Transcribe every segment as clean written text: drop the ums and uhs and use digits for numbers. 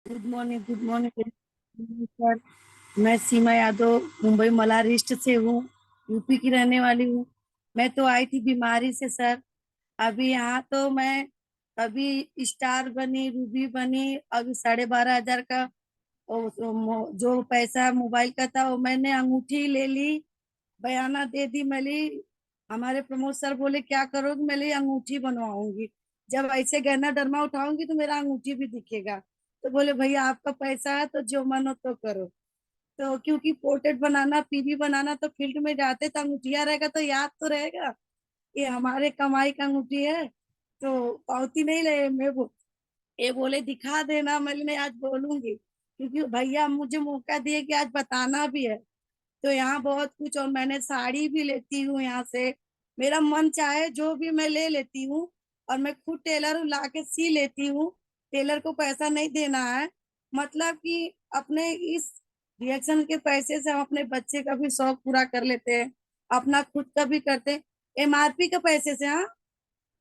Good morning sir. मैं सीमा Yadav Mumbai Malhar east से हूँ। यूपी की रहने वाली हूँ। मैं तो आई थी बीमारी से सर। अभी यहाँ तो मैं अभी स्टार बनी, रूबी बनी। अभी 12,500 का जो पैसा मोबाइल का था वो मैंने अंगूठी ले ली, बयाना दे दी। मैं ली, हमारे प्रमोद सर बोले क्या करोगे? मैं ली अंगूठी बनवाऊंगी। जब ऐसे गहना डरमा उठाऊंगी तो मेरा अंगूठी भी दिखेगा। तो बोले भैया आपका पैसा है तो जो मन हो तो करो। तो क्योंकि पोर्ट्रेट बनाना, पीवी बनाना, तो फील्ड में जाते तो अंगूठिया रहेगा तो याद तो रहेगा ये हमारे कमाई का अंगूठी है। तो पावती नहीं ले ये बोले दिखा देना। मैंने आज बोलूंगी क्योंकि भैया मुझे मौका दिए कि आज बताना भी है। तो यहाँ बहुत कुछ, और मैंने साड़ी भी लेती हूँ यहाँ से। मेरा मन चाहे जो भी मैं ले लेती हूँ। और मैं खुद टेलर ला के सी लेती हूँ। टेलर को पैसा नहीं देना है। मतलब कि अपने इस रिएक्शन के पैसे से हम अपने बच्चे का भी शौक पूरा कर लेते हैं, अपना खुद का भी करते हैं। एमआरपी के पैसे से, हाँ,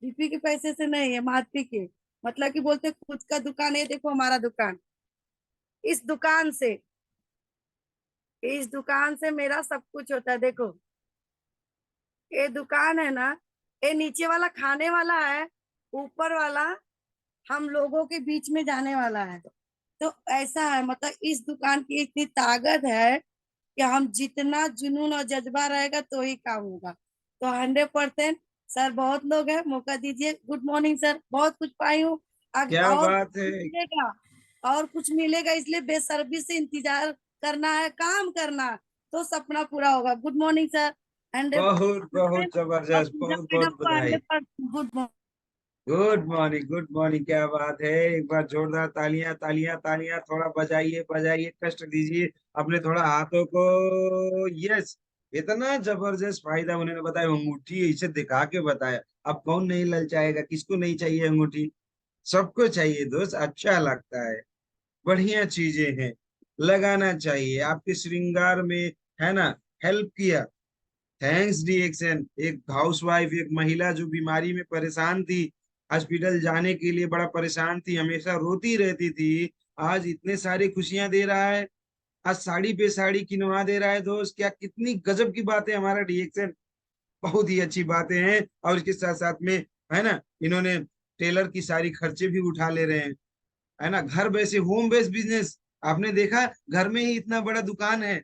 डीपी के पैसे से नहीं, एमआरपी के। मतलब कि बोलते खुद का दुकान है, देखो हमारा दुकान, इस दुकान से, इस दुकान से मेरा सब कुछ होता है। देखो ये दुकान है ना, ये नीचे वाला खाने वाला है, ऊपर वाला हम लोगों के बीच में जाने वाला है। तो ऐसा है, मतलब इस दुकान की इतनी ताकत है कि हम जितना जुनून और जज्बा रहेगा तो ही काम होगा। तो 100%। सर बहुत लोग हैं, मौका दीजिए। Good morning sir. बहुत कुछ पाई हूँ आगे, क्या और बात कुछ है। मिलेगा, और कुछ मिलेगा, इसलिए बेसब्री से इंतजार करना है, काम करना, तो सपना पूरा होगा। Good morning sir. हंड्रेड बहुत बहुत और जबरदस्त, पूजा बहुत मैडम बहुत को बधाई। 100% good morning. Good morning, good morning. क्या बात है। एक बार जोरदार तालियां तालियां तालियां, थोड़ा बजाइए बजाइए, कष्ट दीजिए अपने थोड़ा हाथों को। यस। इतना जबरदस्त फायदा उन्होंने बताया, अंगूठी इसे दिखा के बताया। अब कौन नहीं ललचाएगा, किसको नहीं चाहिए अंगूठी। सबको चाहिए दोस्त, अच्छा लगता है। बढ़िया चीजें हैं, लगाना चाहिए आपके श्रृंगार में, है ना। हेल्प किया। थैंक्स डीएक्सन। एक हाउसवाइफ, एक महिला जो बीमारी में परेशान थी, हॉस्पिटल जाने के लिए बड़ा परेशान थी, हमेशा रोती रहती थी, आज इतने सारी खुशियां दे रहा है। आज साड़ी पे साड़ी किनवा दे रहा है दोस्त। क्या कितनी गजब की बात है हमारा डीएक्सन। बहुत ही अच्छी बातें हैं। और इसके साथ साथ में, है ना, इन्होंने टेलर की सारी खर्चे भी उठा ले रहे हैं, है ना। घर वैसे होम बेस्ड बिजनेस, आपने देखा, घर में ही इतना बड़ा दुकान है,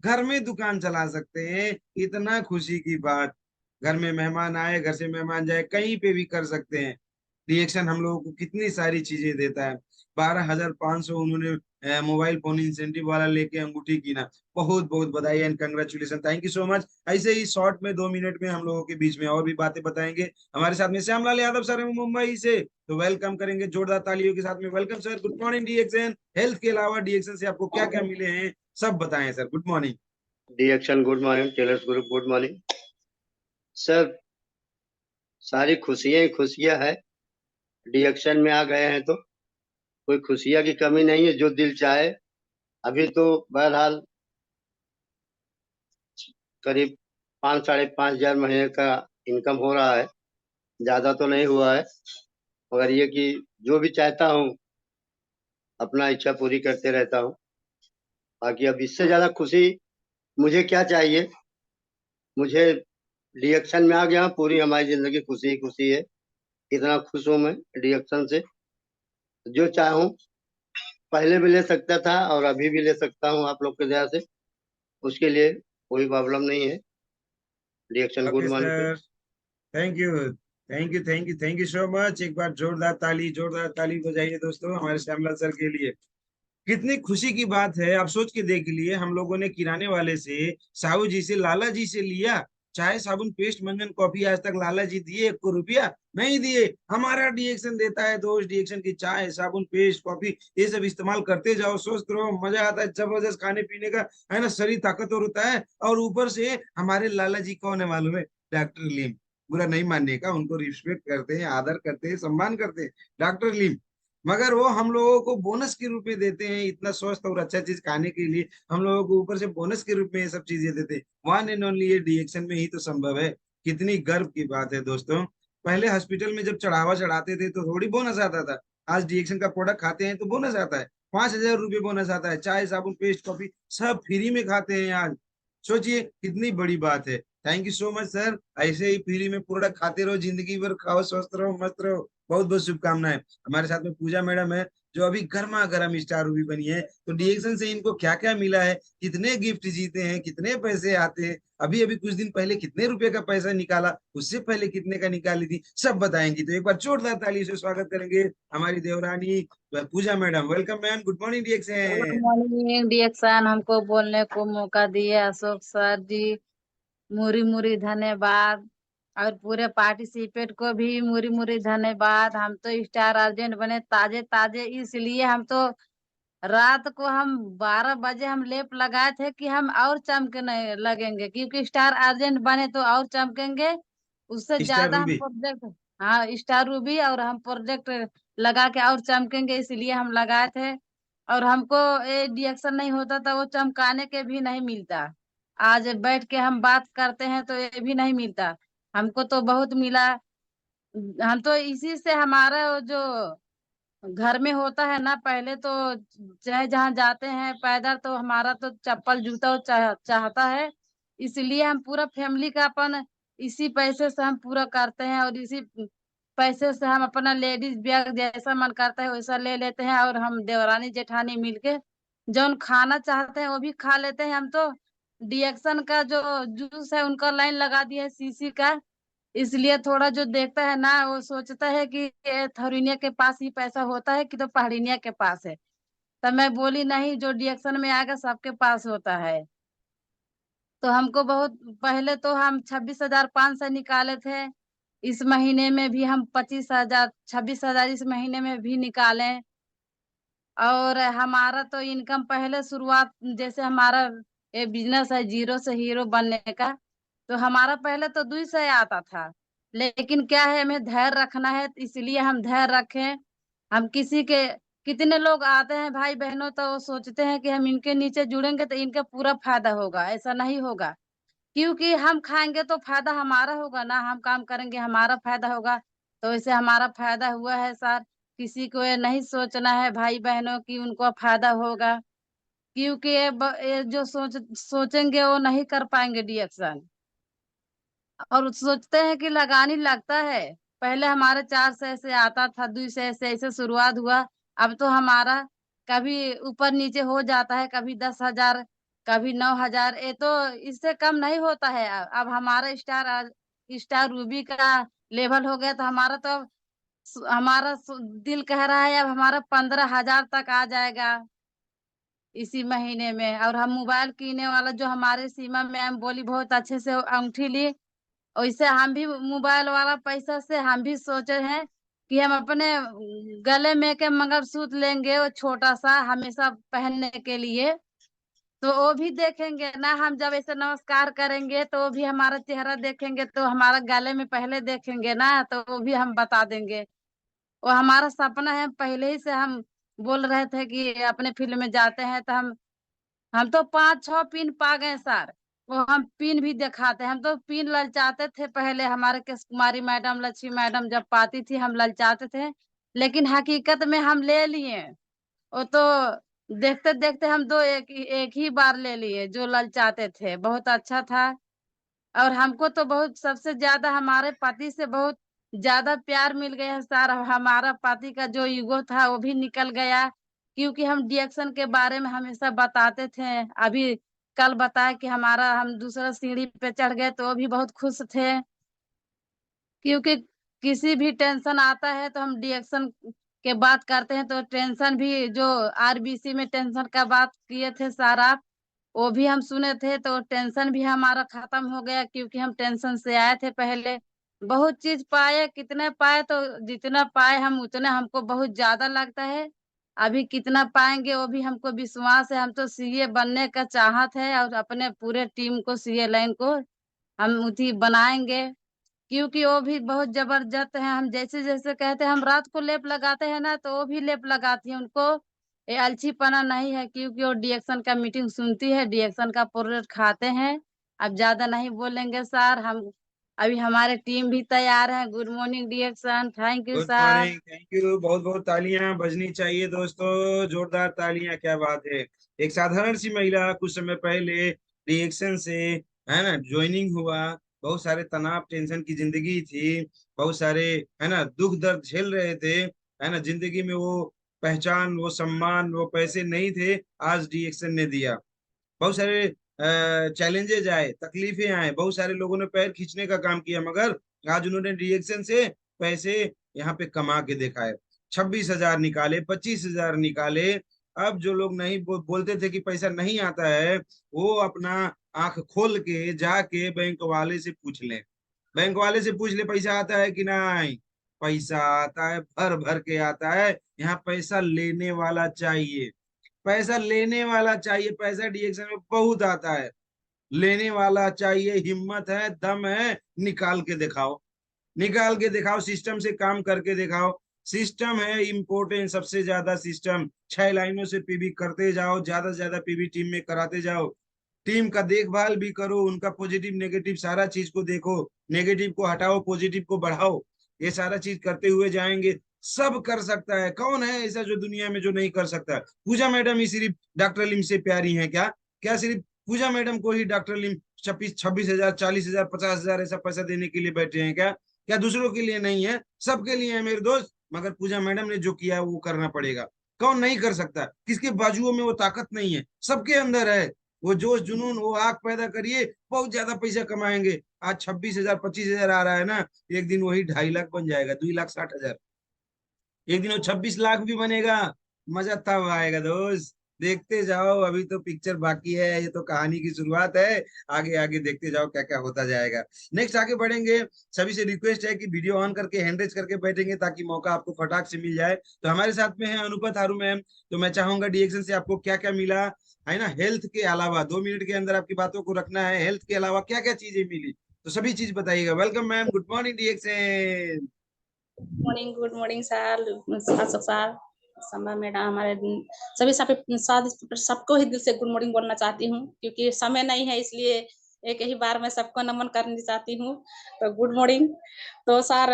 घर में दुकान चला सकते हैं। इतना खुशी की बात। घर में मेहमान आए, घर से मेहमान जाए, कहीं पे भी कर सकते हैं। रिएक्शन हम लोगों को कितनी सारी चीजें देता है। 12,500 उन्होंने मोबाइल फोन इंसेंटिव वाला लेके अंगूठी की ना। बहुत बहुत बधाई and congratulation, thank you so much. ऐसे ही शॉर्ट में 2 मिनट में हम लोगों के बीच में और भी बातें बताएंगे। हमारे साथ में श्यामलाल यादव सर है मुंबई से, तो वेलकम करेंगे जोरदार तालियों के साथ में। Welcome sir, good morning DXN. Health के अलावा डीएक्सन से आपको क्या क्या मिले हैं, सब बताएं sir. Good morning. डिएक्शन good morning, tailors group good morning sir. सारी खुशियां ही खुशियां है। डिएक्शन में आ गए हैं तो कोई खुशियां की कमी नहीं है, जो दिल चाहे। अभी तो बहरहाल करीब 5 साढ़े 5 हजार महीने का इनकम हो रहा है। ज्यादा तो नहीं हुआ है, मगर ये कि जो भी चाहता हूँ अपना इच्छा पूरी करते रहता हूँ। बाकी अब इससे ज्यादा खुशी मुझे क्या चाहिए। मुझे डिएक्शन में आ गया हूं, पूरी हमारी जिंदगी खुशी ही खुशी है। इतना खुश हूं मैं डिएक्शन से। जो चाहूं पहले भी ले सकता था और अभी भी ले सकता हूं, आप लोग के दया से। उसके लिए कोई प्रॉब्लम नहीं है। Reaction good okay morning. Sir, thank you thank you thank you thank you so much. एक बार जोरदार ताली बजाइए दोस्तों हमारे श्यामलाल सर के लिए। कितनी खुशी की बात है, आप सोच के देख लिए। हम लोगों ने किराने वाले से, साहू जी से, लाला जी से लिया, चाय साबुन पेस्ट मंजन कॉफी, आज तक लाला जी दिए 1 को रुपया नहीं दिए। हमारा डीएक्शन देता है दोस्त, डीएक्शन की चाय साबुन पेस्ट कॉफी ये सब इस्तेमाल करते जाओ, स्वस्थ रहो, मजा आता है, जबरदस्त खाने पीने का, है ना, शरीर ताकतवर होता है। और ऊपर से हमारे लाला जी कौन है मालूम है? डॉक्टर लीम। बुरा नहीं मानने का, उनको रिस्पेक्ट करते हैं, आदर करते हैं, सम्मान करते हैं, डॉक्टर लीम। मगर वो हम लोगों को बोनस के रूप में देते हैं, इतना स्वस्थ और अच्छा चीज खाने के लिए हम लोगों को ऊपर से बोनस के रूप में ये सब चीजें देते हैं। वन एंड ओनली ये डीएक्शन में ही तो संभव है। कितनी गर्व की बात है दोस्तों। पहले हॉस्पिटल में जब चढ़ावा चढ़ाते थे तो थोड़ी बोनस आता था, आज डीएक्शन का प्रोडक्ट खाते हैं तो बोनस आता है। 5,000 रुपये बोनस आता है। चाय, साबुन, पेस्ट, कॉफी सब फ्री में खाते हैं आज। सोचिए कितनी बड़ी बात है। Thank you so much sir. ऐसे ही फ्री में प्रोडक्ट खाते रहो, जिंदगी भर खाओ, स्वस्थ रहो, मस्त रहो। बहुत बहुत शुभकामनाएं। हमारे साथ में पूजा मैडम है, जो अभी गर्मा गर्म स्टार रूबी बनी है। तो डीएक्शन से इनको क्या क्या मिला है, कितने गिफ्ट जीते हैं, कितने पैसे आते हैं, अभी अभी कुछ दिन पहले कितने रुपए का पैसा निकाला, उससे पहले कितने का निकाली थी, सब बताएंगी। तो एक बार जोरदार ताली से स्वागत करेंगे हमारी देवरानी Puja madam. Welcome ma'am, good morning good DXN. Morning DXN, हमको बोलने को मौका दिए अशोक सर जी, मुरी मुरी धन्यवाद। और पूरे पार्टिसिपेट को भी मुरी मुरी धन्यवाद। हम तो स्टार अर्जेंट बने ताजे ताजे, इसलिए हम तो रात को हम 12 बजे हम लेप लगाए थे कि हम और चमकने लगेंगे, क्योंकि स्टार अर्जेंट बने तो और चमकेंगे। उससे स्टार ज्यादा हम रूबी। प्रोजेक्ट, हाँ स्टार रूबी, और हम प्रोजेक्ट लगा के और चमकेंगे, इसलिए हम लगाए थे। और हमको ये रिएक्शन नहीं होता था, वो चमकाने के भी नहीं मिलता। आज बैठ के हम बात करते हैं तो ये भी नहीं मिलता, हमको तो बहुत मिला। हम तो इसी से हमारा वो जो घर में होता है ना, पहले तो चाहे जहाँ जाते हैं पैदल, तो हमारा तो चप्पल जूता वो चाहता है। इसलिए हम पूरा फैमिली का अपन इसी पैसे से हम पूरा करते हैं, और इसी पैसे से हम अपना लेडीज बैग जैसा मन करता है वैसा ले लेते हैं। और हम देवरानी जेठानी मिलके जो खाना चाहते हैं वो भी खा लेते हैं। हम तो डिएक्शन का जो जूस है उनका लाइन लगा दिया है सीसी का, इसलिए थोड़ा जो देखता है ना वो सोचता है कि ये थोरिनिया के पास ही पैसा होता है कि तो पहाड़िनिया के पास है। तब मैं बोली नहीं, जो डिएक्शन में आएगा सबके पास होता है। तो हमको बहुत पहले तो हम 26,500 निकाले थे, इस महीने में भी हम 25,000 26,000 इस महीने में भी निकाले। और हमारा तो इनकम पहले शुरुआत, जैसे हमारा ये बिजनेस है जीरो से हीरो बनने का, तो हमारा पहले तो 200 आता था। लेकिन क्या है, हमें धैर्य रखना है, इसलिए हम धैर्य रखें। हम किसी के कितने लोग आते हैं भाई बहनों, तो वो सोचते हैं कि हम इनके नीचे जुड़ेंगे तो इनका पूरा फायदा होगा, ऐसा नहीं होगा। क्योंकि हम खाएंगे तो फायदा हमारा होगा ना, हम काम करेंगे हमारा फायदा होगा। तो इससे हमारा फायदा हुआ है सर। किसी को ये नहीं सोचना है भाई बहनों की उनको फायदा होगा, क्योंकि ये जो सोचेंगे वो नहीं कर पाएंगे डिएक्शन। और सोचते हैं कि लगानी लगता है। पहले हमारे 400 से आता था, 200 से ऐसे शुरुआत हुआ। अब तो हमारा कभी ऊपर नीचे हो जाता है, कभी 10,000, कभी 9,000। ये तो इससे कम नहीं होता है। अब हमारा स्टार रूबी का लेवल हो गया, तो हमारा तो दिल कह रहा है अब हमारा 15,000 तक आ जाएगा इसी महीने में। और हम मोबाइल कीने वाला जो हमारे सीमा मैम बोली बहुत अच्छे से अंगूठी ली, वैसे हम भी मोबाइल वाला पैसा से हम भी सोचे हैं कि हम अपने गले में के मंगलसूत्र लेंगे, वो छोटा सा हमेशा पहनने के लिए। तो वो भी देखेंगे ना, हम जब ऐसे नमस्कार करेंगे तो वो भी हमारा चेहरा देखेंगे, तो हमारा गले में पहले देखेंगे ना, तो वो भी हम बता देंगे। वो हमारा सपना है, पहले ही से हम बोल रहे थे कि अपने फील्ड में जाते हैं तो हम तो 5-6 पिन पा गए सर। वो हम पिन भी दिखाते हैं, हम तो पिन ललचाते थे पहले, हमारे केस कुमारी मैडम, लक्ष्मी मैडम जब पाती थी हम ललचाते थे, लेकिन हकीकत में हम ले लिए। वो तो देखते देखते हम दो एक ही बार ले लिए, जो ललचाते थे बहुत अच्छा था। और हमको तो बहुत सबसे ज्यादा हमारे पति से बहुत ज्यादा प्यार मिल गया सर। हमारा पति का जो ईगो था वो भी निकल गया, क्योंकि हम डिएक्शन के बारे में हमेशा बताते थे। अभी कल बताया कि हमारा हम दूसरा सीढ़ी पे चढ़ गए, तो वो भी बहुत खुश थे। क्योंकि किसी भी टेंशन आता है तो हम डिएक्शन के बात करते हैं, तो टेंशन भी जो आरबीसी में टेंशन का बात किए थे सर आप, वो भी हम सुने थे, तो टेंशन भी हमारा खत्म हो गया, क्योंकि हम टेंशन से आए थे पहले। बहुत चीज पाए, कितने पाए, तो जितना पाए हम उतना हमको बहुत ज्यादा लगता है। अभी कितना पाएंगे वो भी हमको विश्वास है। हम तो सीए बनने का चाहत है, और अपने पूरे टीम को सीए लाइन को हम उठी बनाएंगे, क्योंकि वो भी बहुत जबरदस्त है। हम जैसे जैसे कहते हैं, हम रात को लेप लगाते हैं ना, तो वो भी लेप लगाती है। उनको ये आलसीपना नहीं है, क्योंकि वो डिएक्शन का मीटिंग सुनती है, डिएक्शन का प्रोडक्ट खाते हैं। अब ज्यादा नहीं बोलेंगे सर, हम अभी हमारे टीम भी तैयार है। Good morning डिएक्शन, thank you good sir. Morning, thank you. बहुत बहुत तालियां बजनी चाहिए दोस्तों, जोरदार तालियां। क्या बात है। एक साधारण सी महिला कुछ समय पहले रिएक्शन से, है ना, ज्वाइनिंग हुआ। बहुत सारे तनाव टेंशन की जिंदगी थी, बहुत सारे, है ना, दुख दर्द झेल रहे थे, है ना, जिंदगी में वो पहचान, वो सम्मान, वो पैसे नहीं थे, आज रिएक्शन ने दिया। बहुत सारे चैलेंजेज आए, तकलीफें आए, बहुत सारे लोगों ने पैर खींचने का काम किया, मगर आज उन्होंने रिएक्शन से पैसे यहाँ पे कमा के दिखाए। 26,000 निकाले, 25,000 निकाले। अब जो लोग नहीं बोलते थे कि पैसा नहीं आता है, वो अपना आंख खोल के जाके बैंक वाले से पूछ लें। बैंक वाले से पूछ ले पैसा आता है कि नहीं। पैसा आता है, भर भर के आता है। यहाँ पैसा लेने वाला चाहिए, पैसा लेने वाला चाहिए। पैसा डिएक्शन में बहुत आता है, लेने वाला चाहिए। हिम्मत है, दम है, निकाल के दिखाओ, निकाल के दिखाओ, सिस्टम से काम करके दिखाओ। सिस्टम है इम्पोर्टेंट, सबसे ज्यादा सिस्टम। 6 लाइनों से पीबी करते जाओ, ज्यादा से ज्यादा पीबी टीम में कराते जाओ। टीम का देखभाल भी करो, उनका पॉजिटिव नेगेटिव सारा चीज को देखो, नेगेटिव को हटाओ, पॉजिटिव को बढ़ाओ। ये सारा चीज करते हुए जाएंगे। सब कर सकता है, कौन है ऐसा जो दुनिया में जो नहीं कर सकता। पूजा मैडम ही सिर्फ डॉक्टर लिम से प्यारी है क्या? क्या सिर्फ पूजा मैडम को ही डॉक्टर लिम 26,000, 40,000, 50,000 ऐसा पैसा देने के लिए बैठे हैं क्या? क्या दूसरों के लिए नहीं है? सबके लिए है मेरे दोस्त। मगर पूजा मैडम ने जो किया है वो करना पड़ेगा। कौन नहीं कर सकता? किसके बाजुओं में वो ताकत नहीं है? सबके अंदर है। वो जोश जुनून, वो आग पैदा करिए, बहुत ज्यादा पैसा कमाएंगे। आज 26,000, 25,000 आ रहा है ना, एक दिन वही 2.5 लाख बन जाएगा, 2,60,000। एक दिन वो 26 लाख भी बनेगा। मजा तब आएगा दोस्त। देखते जाओ, अभी तो पिक्चर बाकी है, ये तो कहानी की शुरुआत है। आगे आगे देखते जाओ क्या क्या होता जाएगा। नेक्स्ट आगे बढ़ेंगे। सभी से रिक्वेस्ट है कि वीडियो ऑन करके हैंड रेज करके बैठेंगे, ताकि मौका आपको फटाक से मिल जाए। तो हमारे साथ में है अनुपत हारू मैम। तो मैं चाहूंगा डिएक्शन से आपको क्या क्या मिला, है ना, हेल्थ के अलावा 2 मिनट के अंदर आपकी बातों को रखना है। हेल्थ के अलावा क्या क्या चीजें मिली, तो सभी चीज बताइएगा। Welcome ma'am, good morning DXN. Morning, good morning sir, शासक सर, समा मैडम, हमारे सभी सबको ही दिल से गुड मॉर्निंग बोलना चाहती हूँ, क्योंकि समय नहीं है, इसलिए एक ही बार में सबको नमन करना चाहती हूँ। तो गुड मॉर्निंग। तो सर,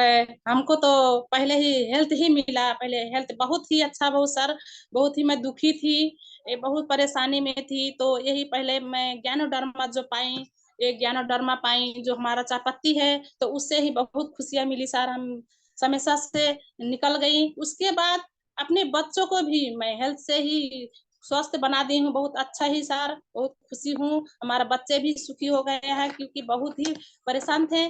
हमको तो पहले ही हेल्थ ही मिला, पहले हेल्थ बहुत ही अच्छा, बहुत सर, बहुत ही मैं दुखी थी, बहुत परेशानी में थी। तो यही पहले मैं ज्ञानोडर्मा जो पाई, एक ज्ञानोडर्मा पाई जो हमारा चायपत्ती है, तो उससे ही बहुत खुशियां मिली सर। हम समस्या से निकल गई। उसके बाद अपने बच्चों को भी मैं हेल्थ से ही स्वस्थ बना दी हूँ, बहुत अच्छा ही सर, बहुत खुशी हूँ। हमारे बच्चे भी सुखी हो गए हैं, क्योंकि बहुत ही परेशान थे।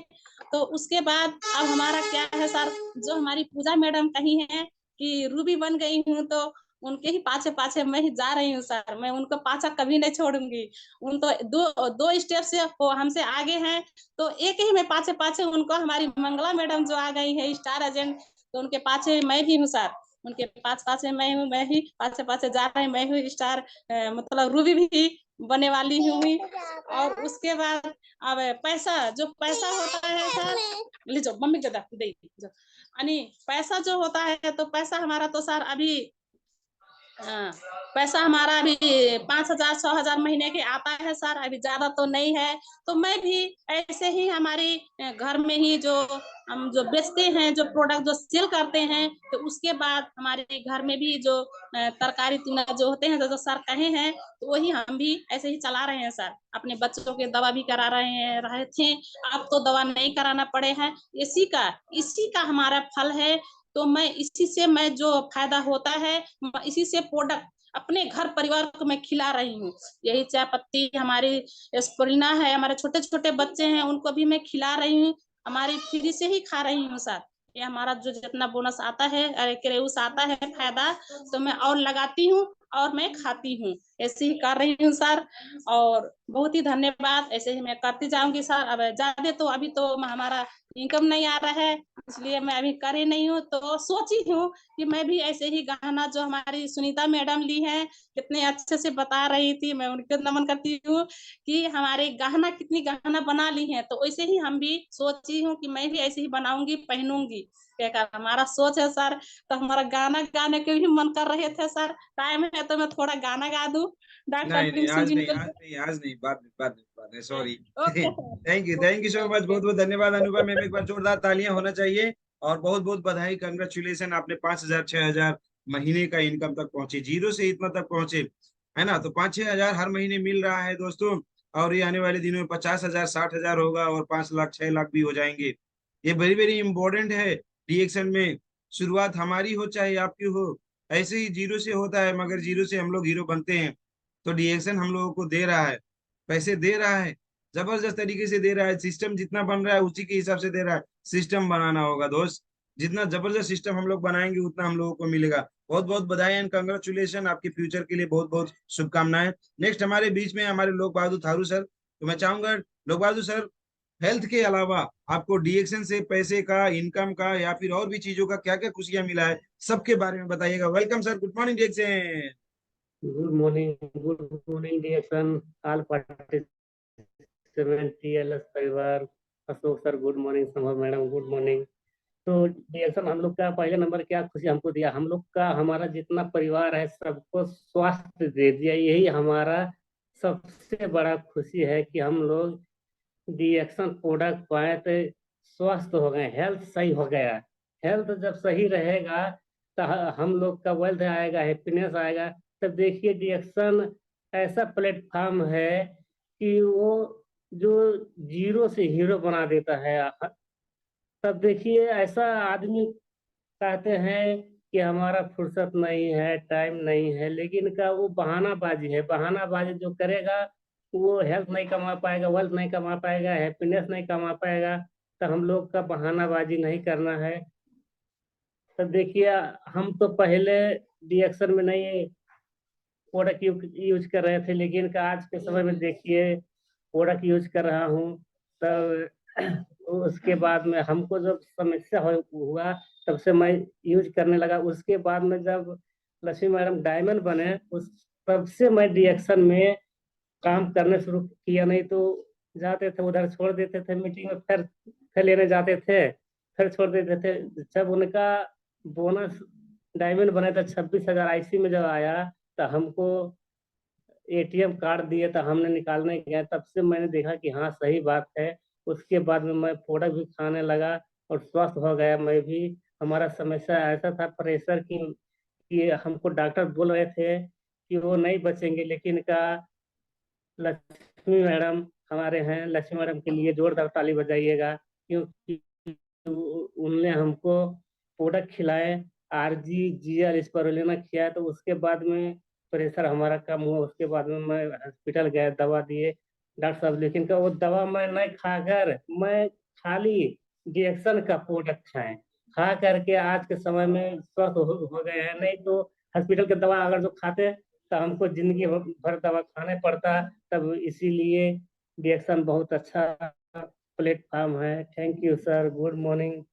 तो उसके बाद अब हमारा क्या है सर, जो हमारी पूजा मैडम कही है कि रूबी बन गई हूँ, तो उनके ही पाछे पाछे मैं ही जा रही हूँ सर। मैं उनको पाछा कभी नहीं छोड़ूंगी। उन तो दो दो स्टेप से वो हमसे आगे हैं, तो एक ही में पाछे पाछे उनको, हमारी मंगला मैडम जो आ गई है स्टार एजेंट, तो उनके पाछे मैं ही हूँ सर। उनके पास मैं हूँ, मैं ही पाछे पाछे जा रही, मैं हूँ स्टार, मतलब रूबी भी बने वाली हूँ। और उसके बाद अब पैसा होता है सर, ले जाओ मम्मी के दे जाओ। यानी पैसा जो होता है, तो पैसा हमारा तो सर अभी, हाँ, पैसा हमारा अभी 5,000 6,000 महीने के आता है सर, अभी ज्यादा तो नहीं है। तो मैं भी ऐसे ही हमारी घर में ही जो हम जो बेचते हैं, जो प्रोडक्ट जो सेल करते हैं, तो उसके बाद हमारे घर में भी जो तरकारी तुना जो होते हैं, जो सर कहे हैं, तो वही हम भी ऐसे ही चला रहे हैं सर। अपने बच्चों के दवा भी करा रहे थे, अब तो दवा नहीं कराना पड़े हैं। इसी का हमारा फल है। तो मैं इसी से मैं जो फायदा होता है, इसी से प्रोडक्ट अपने घर परिवार को मैं खिला रही हूँ। यही चाय पत्ती हमारी स्पुलिना है, हमारे छोटे छोटे बच्चे हैं, उनको भी मैं खिला रही हूँ, हमारी फ्री से ही खा रही हूँ सर। ये हमारा जो जितना बोनस आता है, अरे क्रेउस आता है फायदा, तो मैं और लगाती हूँ और मैं खाती हूँ, ऐसे ही कर रही हूँ सर। और बहुत ही धन्यवाद, ऐसे ही मैं करती जाऊंगी सर। अब ज्यादा तो अभी तो हमारा इनकम नहीं आ रहा है, इसलिए मैं अभी कर ही नहीं हूँ। तो सोची हूँ कि मैं भी ऐसे ही गहना जो हमारी सुनीता मैडम ली है, कितने अच्छे से बता रही थी, मैं उनको नमन करती हूँ कि हमारे गहना कितनी गहना बना ली है। तो वैसे ही हम भी सोची हूँ कि मैं भी ऐसे ही बनाऊंगी, पहनूंगी। बेकार हमारा सोच है सर, तो हमारा गाना गाने के भी मन कर रहे थे सर। टाइम है तो मैं थोड़ा गाना गा दूं डॉक्टर नहीं नहीं, प्रिंसिल आज नहीं, जिनको। आज नहीं, आज नहीं, बाद में, sorry. Okay sir. Thank you so much, बहुत बहुत धन्यवाद अनुभव मैम, एक बार जोरदार तालियां होना चाहिए। और बहुत बहुत बधाई, कंग्रेचुलेशन, आपने 5,000 6,000 महीने का इनकम तक पहुंचे, जीरो से इतना तक पहुंचे, है ना। तो 5-6 हजार हर महीने मिल रहा है दोस्तों। और ये आने वाले दिनों में 50,000 60,000 होगा, और 5 लाख 6 लाख भी हो जाएंगे। ये वेरी वेरी इंपॉर्टेंट है डीएक्शन में। शुरुआत हमारी हो चाहे आपकी हो, ऐसे ही जीरो से होता है, मगर जीरो से हम लोग हीरो बनते हैं। तो डीएक्शन हम लोगों को दे रहा है, पैसे दे रहा है, जबरदस्त तरीके से दे रहा है। सिस्टम जितना बन रहा है उसी के हिसाब से दे रहा है। सिस्टम बनाना होगा दोस्त, जितना जबरदस्त सिस्टम हम लोग बनाएंगे उतना हम लोगों को मिलेगा। बहुत बहुत बधाई एंड कंग्रेचुलेशन, आपके फ्यूचर के लिए बहुत बहुत शुभकामनाएं। नेक्स्ट हमारे बीच में हमारे लोक बहादुर थारू सर। तो मैं चाहूंगा लोक बहादुर सर, हेल्थ के अलावा आपको डीएक्शन से पैसे का, इनकम का, या फिर और भी चीजों का क्या क्या खुशियां मिला है, सबके बारे में बताइएगा। Welcome sir, good morning डीएक्शन। Good morning dear all participant TLS परिवार। Ashok sir good morning, Sambhav madam good morning. तो डियर हम लोग का पहले नंबर क्या खुशी हमको दिया, हम लोग का हमारा जितना परिवार है सबको स्वास्थ्य दे दिया, यही हमारा सबसे बड़ा खुशी है कि हम लोग डीएक्शन प्रोडक्ट पाए तो स्वस्थ हो गए, हेल्थ सही हो गया। हेल्थ जब सही रहेगा तो हम लोग का वेल्थ आएगा, हैप्पीनेस आएगा। तब देखिए डीएक्शन ऐसा प्लेटफॉर्म है कि वो जो जीरो से हीरो बना देता है। तब देखिए ऐसा आदमी कहते हैं कि हमारा फुर्सत नहीं है, टाइम नहीं है, लेकिन का वो बहानाबाजी है। बहानाबाजी जो करेगा वो हेल्थ नहीं कमा पाएगा, वेल्थ नहीं कमा पाएगा, हैप्पीनेस नहीं कमा पाएगा। तो हम लोग का बहानाबाजी नहीं करना है। तो देखिए हम तो पहले डीएक्शन में नहीं प्रोडक्ट यूज कर रहे थे, लेकिन आज के समय में देखिए प्रोडक्ट यूज कर रहा हूँ। तब उसके बाद में हमको जब समस्या हुआ तब से मैं यूज करने लगा। उसके बाद में जब लक्ष्मी मैडम डायमंड बने उस तब से मैं डीएक्शन में काम करने शुरू किया। नहीं तो जाते थे उधर, छोड़ देते थे मीटिंग में, फिर लेने जाते थे, फिर छोड़ देते थे। जब उनका बोनस डायमंड बने तो 26,000 आईसी में जब आया तो हमको एटीएम कार्ड दिए तो हमने निकालने गया। तब से मैंने देखा कि हाँ सही बात है। उसके बाद में मैं प्रोडक्ट भी खाने लगा और स्वस्थ हो गया मैं भी। हमारा समस्या ऐसा था प्रेशर कि हमको डॉक्टर बोल रहे थे कि वो नहीं बचेंगे, लेकिन का लक्ष्मी मैडम हमारे हैं, लक्ष्मी मैडम के लिए जोरदार ताली बजाइएगा, क्योंकि उनने हमको प्रोडक्ट खिलाए, आरजी जीएल स्पारुलिना खिलाया। तो उसके बाद में प्रेशर हमारा कम हुआ। उसके बाद में मैं हॉस्पिटल गया, दवा दिए डॉक्टर साहब, लेकिन का वो दवा मैं नहीं खाकर मैं खाली डीएक्शन का प्रोडक्ट खाएं, खा करके आज के समय में स्वस्थ हो गए हैं। नहीं तो हॉस्पिटल की दवा अगर जो खाते तो हमको जिंदगी भर दवा खाने पड़ता। तब इसीलिए डीएक्शन बहुत अच्छा प्लेटफॉर्म है। Thank you sir, good morning.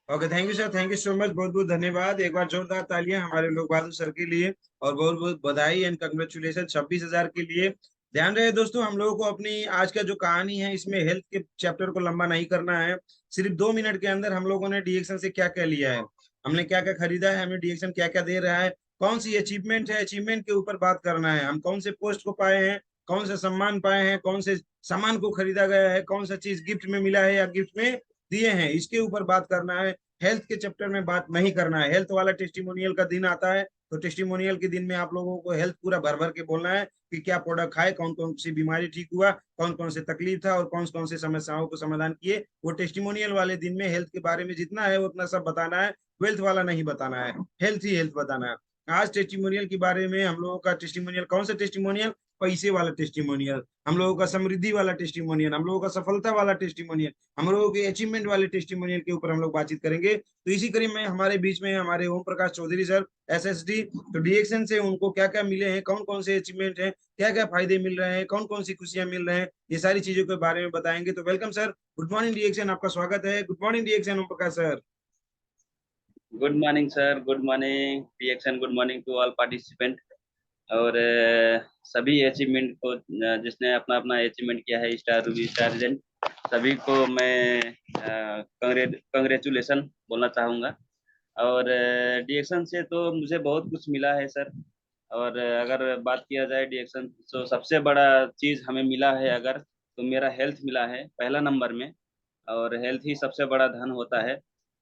Okay, thank you sir, thank you so much, बहुत बहुत धन्यवाद। एक बार जोरदार तालियां हमारे लोक बहादुर सर के लिए, और बहुत बहुत बधाई एंड कंग्रेचुलेशन 26,000 के लिए। ध्यान रहे दोस्तों, हम लोगों को अपनी आज का जो कहानी है इसमें हेल्थ के चैप्टर को लंबा नहीं करना है। सिर्फ 2 मिनट के अंदर हम लोगों ने डीएक्शन से क्या क्या लिया है, हमने क्या क्या खरीदा है, हमें डीएक्शन क्या क्या दे रहा है, कौन सी अचीवमेंट है, अचीवमेंट के ऊपर बात करना है। हम कौन से पोस्ट को पाए हैं, कौन से सम्मान पाए हैं, कौन से सामान को खरीदा गया है, कौन सा चीज गिफ्ट में मिला है या गिफ्ट में दिए हैं, इसके ऊपर बात करना है। हेल्थ के चैप्टर में बात नहीं करना है। हेल्थ वाला टेस्टिमोनियल का दिन आता है तो टेस्टिमोनियल के दिन में आप लोगों को हेल्थ पूरा भर भर के बोलना है कि क्या प्रोडक्ट खाए, कौन कौन सी बीमारी ठीक हुआ, कौन कौन से तकलीफ था, और कौन कौन से समस्याओं को समाधान किए। वो टेस्टिमोनियल वाले दिन में हेल्थ के बारे में जितना है उतना सब बताना है। वेल्थ वाला नहीं बताना है, हेल्थ ही हेल्थ बताना है। आज टेस्टिमोनियल के बारे में हम लोगों का टेस्टिमोनियल कौन सा टेस्टिमोनियल, पैसे वाला टेस्टिमोनियल, हम लोगों का समृद्धि वाला टेस्टिमोनियल, हम लोगों का सफलता वाला टेस्टिमोनियल, हम लोगों के अचीवमेंट वाले टेस्टिमोनियल के ऊपर हम लोग बातचीत करेंगे। तो इसी कड़ी में हमारे बीच में हमारे ओम प्रकाश चौधरी सर एसएसडी, तो डीएक्शन से उनको क्या क्या मिले हैं, कौन कौन से अचीवमेंट हैं, क्या क्या फायदे मिल रहे हैं, कौन कौन सी खुशियां मिल रहे हैं, ये सारी चीजों के बारे में बताएंगे। तो welcome sir, good morning DXN, आपका स्वागत है। Good morning DXN Om Prakash sir. Good morning sir, good morning reaction, good morning to all participant. और सभी अचीवमेंट को जिसने अपना अपना अचीवमेंट किया है, स्टार रूबी, स्टार रिजेंट, सभी को मैं कंग्रेचुलेशन बोलना चाहूँगा। और डीएक्शन से तो मुझे बहुत कुछ मिला है सर। और अगर बात किया जाए डीएक्शन, तो सबसे बड़ा चीज़ हमें मिला है अगर, तो मेरा हेल्थ मिला है पहला नंबर में। और हेल्थ ही सबसे बड़ा धन होता है,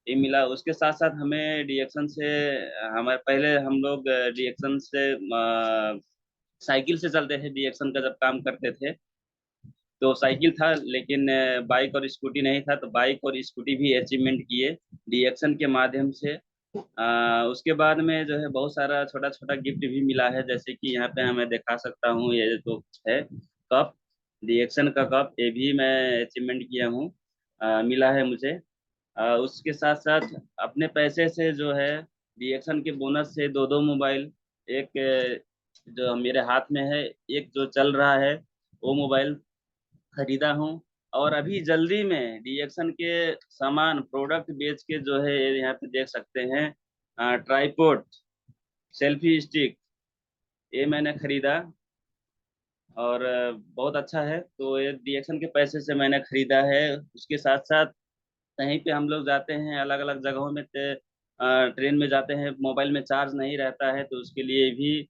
ये मिला। उसके साथ साथ हमें डीएक्शन से, हमारे पहले हम लोग डीएक्शन से साइकिल से चलते थे, डीएक्शन का जब काम करते थे तो साइकिल था, लेकिन बाइक और स्कूटी नहीं था, तो बाइक और स्कूटी भी अचीवमेंट किए डीएक्शन के माध्यम से। उसके बाद में जो है बहुत सारा छोटा छोटा गिफ्ट भी मिला है, जैसे कि यहाँ पे मैं दिखा सकता हूँ, ये तो है कप, डीएक्शन का कप, ये भी मैं अचीवमेंट किया हूँ, मिला है मुझे। उसके साथ साथ अपने पैसे से जो है डीएक्शन के बोनस से दो दो मोबाइल, एक जो मेरे हाथ में है, एक जो चल रहा है वो मोबाइल खरीदा हूँ। और अभी जल्दी में डीएक्शन के सामान प्रोडक्ट बेच के जो है यहाँ पे देख सकते हैं, ट्राइपॉड, सेल्फी स्टिक, ये मैंने खरीदा। और बहुत अच्छा है, तो ये डीएक्शन के पैसे से मैंने खरीदा है। उसके साथ साथ कहीं पे हम लोग जाते हैं अलग अलग जगहों में, ट्रेन में जाते हैं, मोबाइल में चार्ज नहीं रहता है, तो उसके लिए भी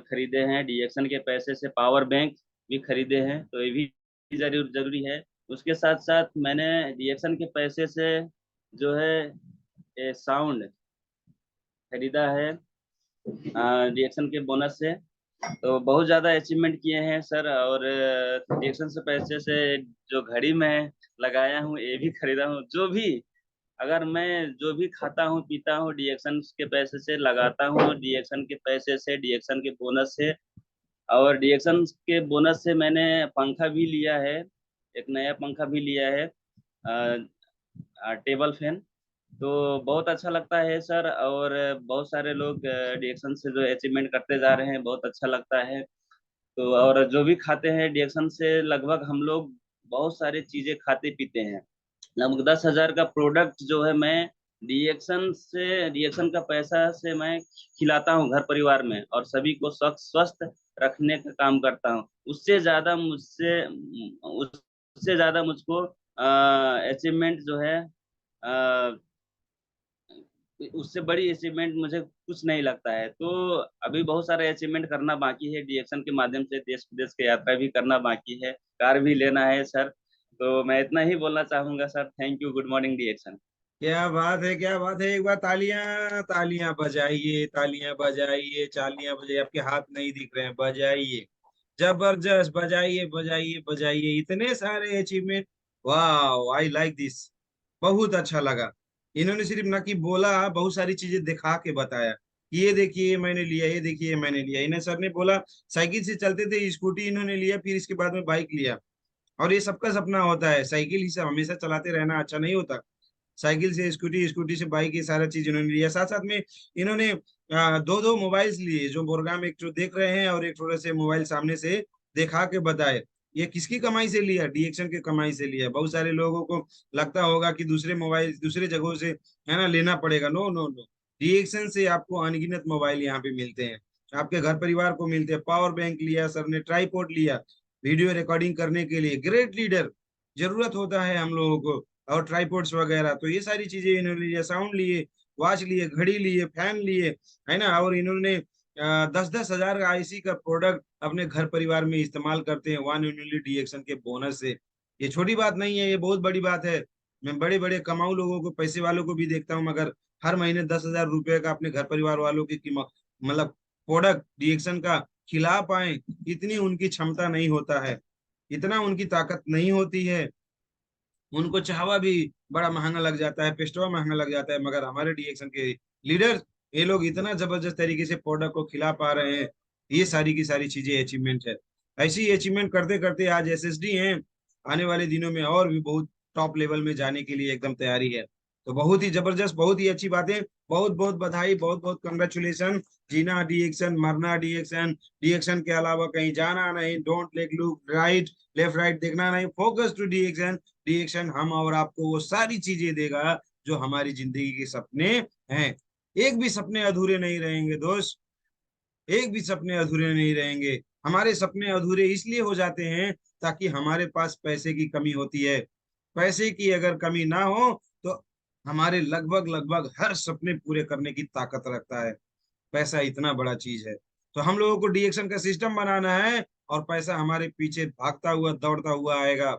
खरीदे हैं डीएक्शन के पैसे से। पावर बैंक भी खरीदे हैं, तो ये भी जरूरी है। उसके साथ साथ मैंने डीएक्शन के पैसे से जो है साउंड खरीदा है डीएक्शन के बोनस से। तो बहुत ज्यादा अचीवमेंट किए हैं सर। और डीएक्शन से पैसे से जो घड़ी में लगाया हूँ ये भी खरीदा हूँ। जो भी, अगर मैं जो भी खाता हूँ पीता हूँ डीएक्शन के पैसे से लगाता हूँ, डीएक्शन के पैसे से, डीएक्शन के बोनस से। और डीएक्शन के बोनस से मैंने पंखा भी लिया है, एक नया पंखा भी लिया है, टेबल फैन। तो बहुत अच्छा लगता है सर। और बहुत सारे लोग डीएक्शन से जो अचीवमेंट करते जा रहे हैं, बहुत अच्छा लगता है। तो और जो भी खाते हैं डीएक्शन से, लगभग हम लोग बहुत सारी चीजें खाते पीते हैं। लगभग 10,000 का प्रोडक्ट जो है मैं डीएक्शन से, डीएक्शन का पैसा से मैं खिलाता हूँ घर परिवार में, और सभी को स्वस्थ रखने का काम करता हूँ। उससे ज्यादा मुझको अचीवमेंट जो है, अ, उससे बड़ी अचीवमेंट मुझे कुछ नहीं लगता है। तो अभी बहुत सारे अचीवमेंट करना बाकी है डीएक्शन के माध्यम से, देश विदेश की यात्रा भी करना बाकी है, कार भी लेना है सर। तो मैं इतना ही बोलना चाहूंगा sir. Thank you, good morning DXN. क्या बात है, क्या बात है। एक बार तालियां तालियां बजाइए, तालियां बजाइए, तालियां बजाइए। आपके हाथ नहीं दिख रहे हैं, बजाइए, जबरदस्त, बजाइए बजाइए बजाइए। इतने सारे अचीवमेंट, वाह, आई लाइक दिस। बहुत अच्छा लगा। इन्होंने सिर्फ ना कि बोला, बहुत सारी चीजें दिखा के बताया कि ये देखिए ये मैंने लिया, ये देखिए ये मैंने लिया। इन्हें सर ने बोला साइकिल से चलते थे, स्कूटी इन्होंने लिया, फिर इसके बाद में बाइक लिया। और ये सबका सपना होता है, साइकिल ही सब हमेशा चलाते रहना अच्छा नहीं होता। साइकिल से स्कूटी, स्कूटी से बाइक, ये सारा चीज इन्होंने लिया। साथ साथ में इन्होंने दो दो मोबाइल्स लिए, जो प्रोग्राम एक जो देख रहे हैं, और एक थोड़े से मोबाइल सामने से दिखा के बताए। ये किसकी कमाई से लिया? डीएक्शन के कमाई से लिया। बहुत सारे लोगों को लगता होगा कि दूसरे मोबाइल दूसरे जगहों से है ना लेना पड़ेगा। नो नो नो, डीएक्शन से आपको अनगिनत मोबाइल यहाँ पे मिलते हैं, आपके घर परिवार को मिलते हैं। पावर बैंक लिया सर ने, ट्राईपोड लिया वीडियो रिकॉर्डिंग करने के लिए, ग्रेट लीडर जरूरत होता है हम लोगों को, और ट्राईपोड्स वगैरह। तो ये सारी चीजें इन्होंने लिए, साउंड लिए, वॉच लिए, घड़ी लिए, फैन लिए, है ना। और इन्होंने 10-10 हजार का आईसी का प्रोडक्ट अपने घर परिवार में इस्तेमाल करते हैं, वन एंड ओनली डीएक्शन के बोनस से। ये छोटी बात नहीं है, ये बहुत बड़ी बात है। मैं बड़े बड़े कमाऊ लोगों को, पैसे वालों को भी देखता हूँ, मगर हर महीने 10,000 रुपए का अपने घर परिवार वालों की कीमत, मतलब प्रोडक्ट डीएक्शन का खिला पाए, इतनी उनकी क्षमता नहीं होता है, इतना उनकी ताकत नहीं होती है। उनको चाहवा भी बड़ा महंगा लग जाता है, पेस्टवा महंगा लग जाता है, मगर हमारे डीएक्शन के लीडर, ये लोग इतना जबरदस्त तरीके से प्रोडक्ट को खिला पा रहे हैं। ये सारी की सारी चीजें अचीवमेंट है। ऐसी ही अचीवमेंट करते करते आज एसएसडी हैं, आने वाले दिनों में और भी बहुत टॉप लेवल में जाने के लिए एकदम तैयारी है। तो बहुत ही जबरदस्त, बहुत ही अच्छी बातें। बहुत बहुत बधाई, बहुत बहुत कंग्रेचुलेशन। जीना डीएक्शन, मरना डीएक्शन, डीएक्शन के अलावा कहीं जाना नहीं। Don't let look right, left right देखना नहीं, फोकस टू डीएक्शन। डीएक्शन हम और आपको वो सारी चीजें देगा जो हमारी जिंदगी के सपने हैं। एक भी सपने अधूरे नहीं रहेंगे दोस्त, एक भी सपने अधूरे नहीं रहेंगे। हमारे सपने अधूरे इसलिए हो जाते हैं ताकि हमारे पास पैसे की कमी होती है। पैसे की अगर कमी ना हो तो हमारे लगभग लगभग हर सपने पूरे करने की ताकत रखता है। पैसा इतना बड़ा चीज है। तो हम लोगों को डीएक्शन का सिस्टम बनाना है और पैसा हमारे पीछे भागता हुआ दौड़ता हुआ आएगा।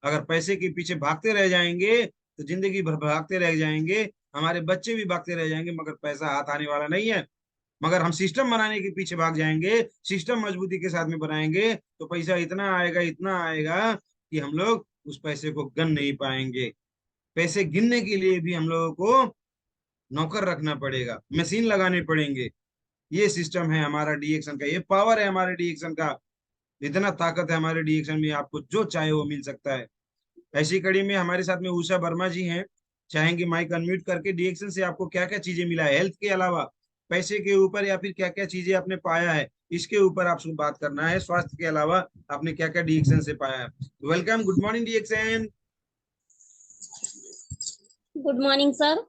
अगर पैसे के पीछे भागते रह जाएंगे तो जिंदगी भर भागते रह जाएंगे, हमारे बच्चे भी भागते रह जाएंगे, मगर पैसा हाथ आने वाला नहीं है। मगर हम सिस्टम बनाने के पीछे भाग जाएंगे, सिस्टम मजबूती के साथ में बनाएंगे, तो पैसा इतना आएगा कि हम लोग उस पैसे को गिन नहीं पाएंगे। पैसे गिनने के लिए भी हम लोगों को नौकर रखना पड़ेगा, मशीन लगाने पड़ेंगे। ये सिस्टम है हमारा डीएक्शन का, ये पावर है हमारे डीएक्शन का। इतना ताकत है हमारे डीएक्शन में, आपको जो चाहे वो मिल सकता है। ऐसी कड़ी में हमारे साथ में उषा वर्मा जी हैं, चाहेंगे माइक अनम्यूट करके डीएक्शन से आपको क्या क्या चीजें मिला है, हेल्थ के अलावा पैसे के ऊपर, या फिर क्या क्या चीजें आपने पाया है, इसके ऊपर आपसे बात करना है। स्वास्थ्य के अलावा आपने क्या क्या डीएक्शन से पाया है। Welcome, good morning डीएक्शन। Good morning sir.